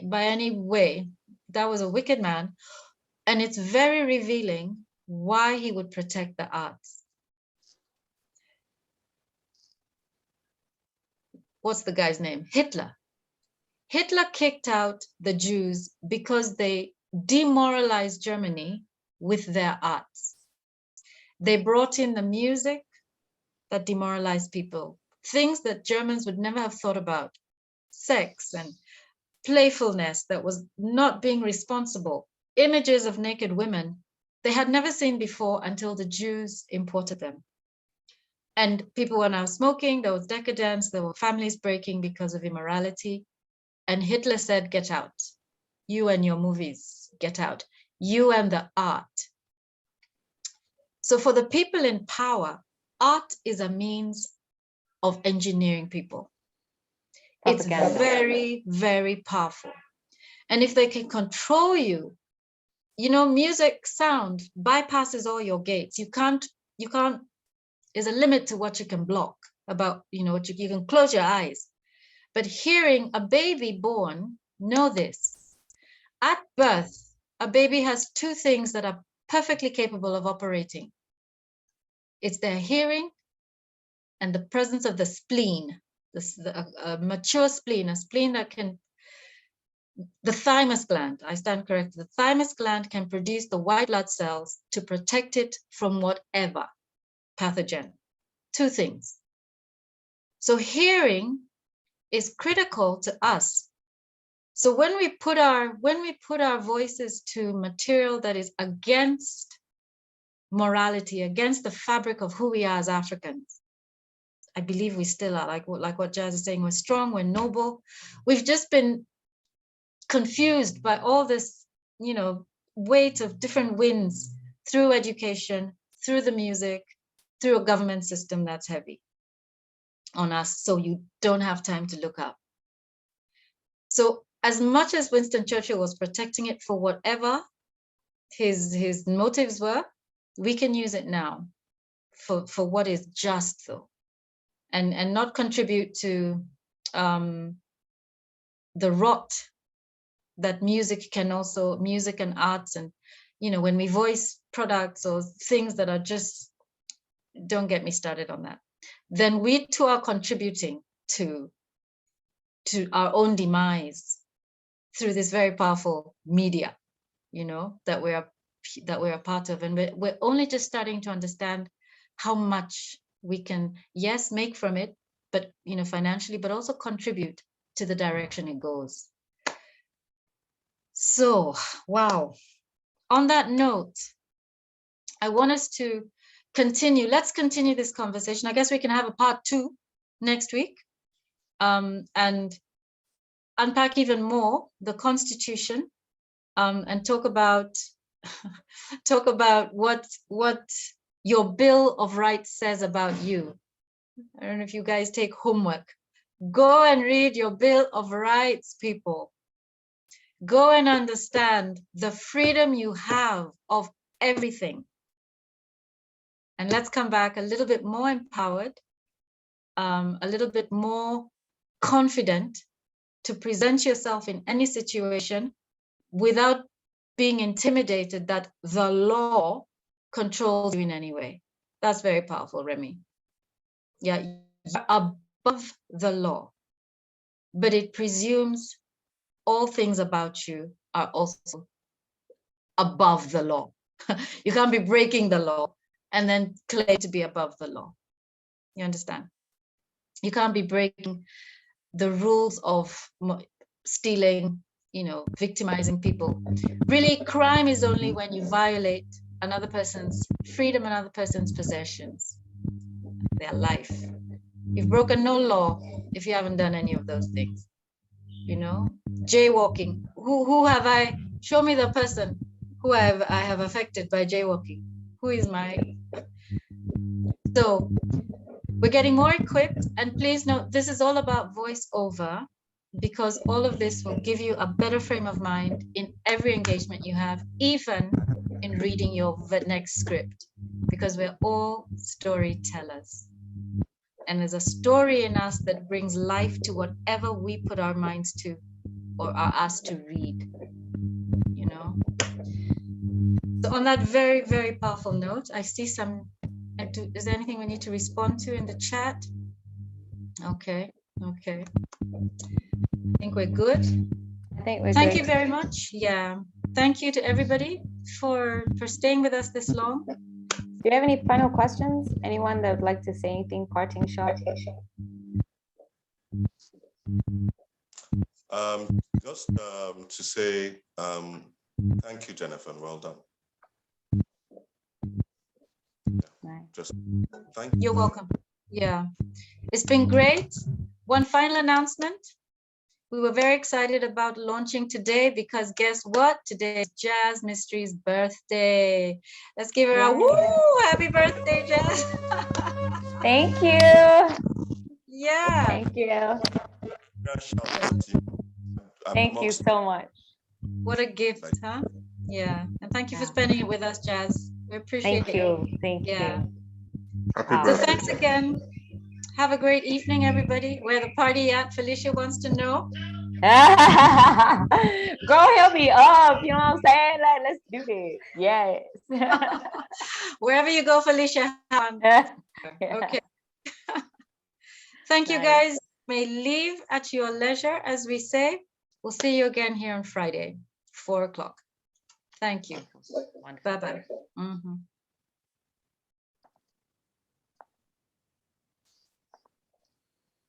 by any way, that was a wicked man, and it's very revealing why he would protect the arts. What's the guy's name? Hitler. Hitler kicked out the Jews because they demoralized Germany with their arts. They brought in the music that demoralized people, things that Germans would never have thought about, sex and playfulness that was not being responsible, images of naked women they had never seen before until the Jews imported them. And people were now smoking, there was decadence, there were families breaking because of immorality. And Hitler said, get out. You and your movies, get out. You and the art. So for the people in power, art is a means of engineering people. Propaganda. It's very, very powerful. And if they can control you, music sound bypasses all your gates. You can't, there's a limit to what you can block about, what you can close your eyes. But hearing a baby born, know this. At birth, a baby has two things that are perfectly capable of operating. It's their hearing and the presence of the spleen, a mature spleen, a spleen that can the thymus gland, I stand corrected, the thymus gland can produce the white blood cells to protect it from whatever pathogen. Two things. So hearing is critical to us. So when we put our voices to material that is against morality, against the fabric of who we are as Africans, I believe we still are, like what Jazz is saying, we're strong, we're noble. We've just been confused by all this, weight of different winds through education, through the music, through a government system that's heavy on us, so you don't have time to look up. So as much as Winston Churchill was protecting it for whatever his motives were, we can use it now for what is just, though, and not contribute to the rot that music and arts, and when we voice products or things that are just, don't get me started on that, then we too are contributing to our own demise through this very powerful media, that we're a part of. And we're only just starting to understand how much we can, yes, make from it, but financially, but also contribute to the direction it goes. So, wow. On that note, I want us to continue. Let's continue this conversation. I guess we can have a part 2 next week, and unpack even more the Constitution, and talk about what your Bill of Rights says about you. I don't know if you guys take homework. Go and read your Bill of Rights, people. Go and understand the freedom you have of everything. And let's come back a little bit more empowered, a little bit more confident to present yourself in any situation without being intimidated that the law controls you in any way. That's very powerful, Remy. Yeah, you're above the law, but it presumes all things about you are also above the law. You can't be breaking the law and then claim to be above the law. You understand? You can't be breaking the rules of stealing, victimizing people. Really, crime is only when you violate another person's freedom, another person's possessions, their life. You've broken no law if you haven't done any of those things. Jaywalking. Who have I? Show me the person who I have affected by jaywalking. Who is my? So we're getting more equipped, and please note this is all about voiceover, because all of this will give you a better frame of mind in every engagement you have, even in reading your next script, because we're all storytellers. And there's a story in us that brings life to whatever we put our minds to or are asked to read, So on that very, very powerful note, I see some, is there anything we need to respond to in the chat? Okay. I think we're good. I think we're Thank good. you very much. Yeah. Thank you to everybody for staying with us this long. Do you have any final questions? Anyone that would like to say anything, parting shot? Just to say thank you, Jennifer, and well done. Nice. Just thank you. You're welcome. Yeah, it's been great. One final announcement. We were very excited about launching today because guess what? Today is Jazz Mystery's birthday. Let's give her a woo! Happy birthday, Jazz. Thank you. Yeah. Thank you. Thank you so much. What a gift, huh? Yeah. And thank you for spending it with us, Jazz. We appreciate it. Thank you. Thank you. Happy So birthday. thanks again. Have a great evening, everybody. Where the party at? Felicia wants to know. Girl, he'll be up. You know what I'm saying? Like, let's do this. Yes. Wherever you go, Felicia. Okay. Thank you, guys. May leave at your leisure, as we say. We'll see you again here on Friday, 4 o'clock. Thank you. Wonderful. Bye-bye. Mhm.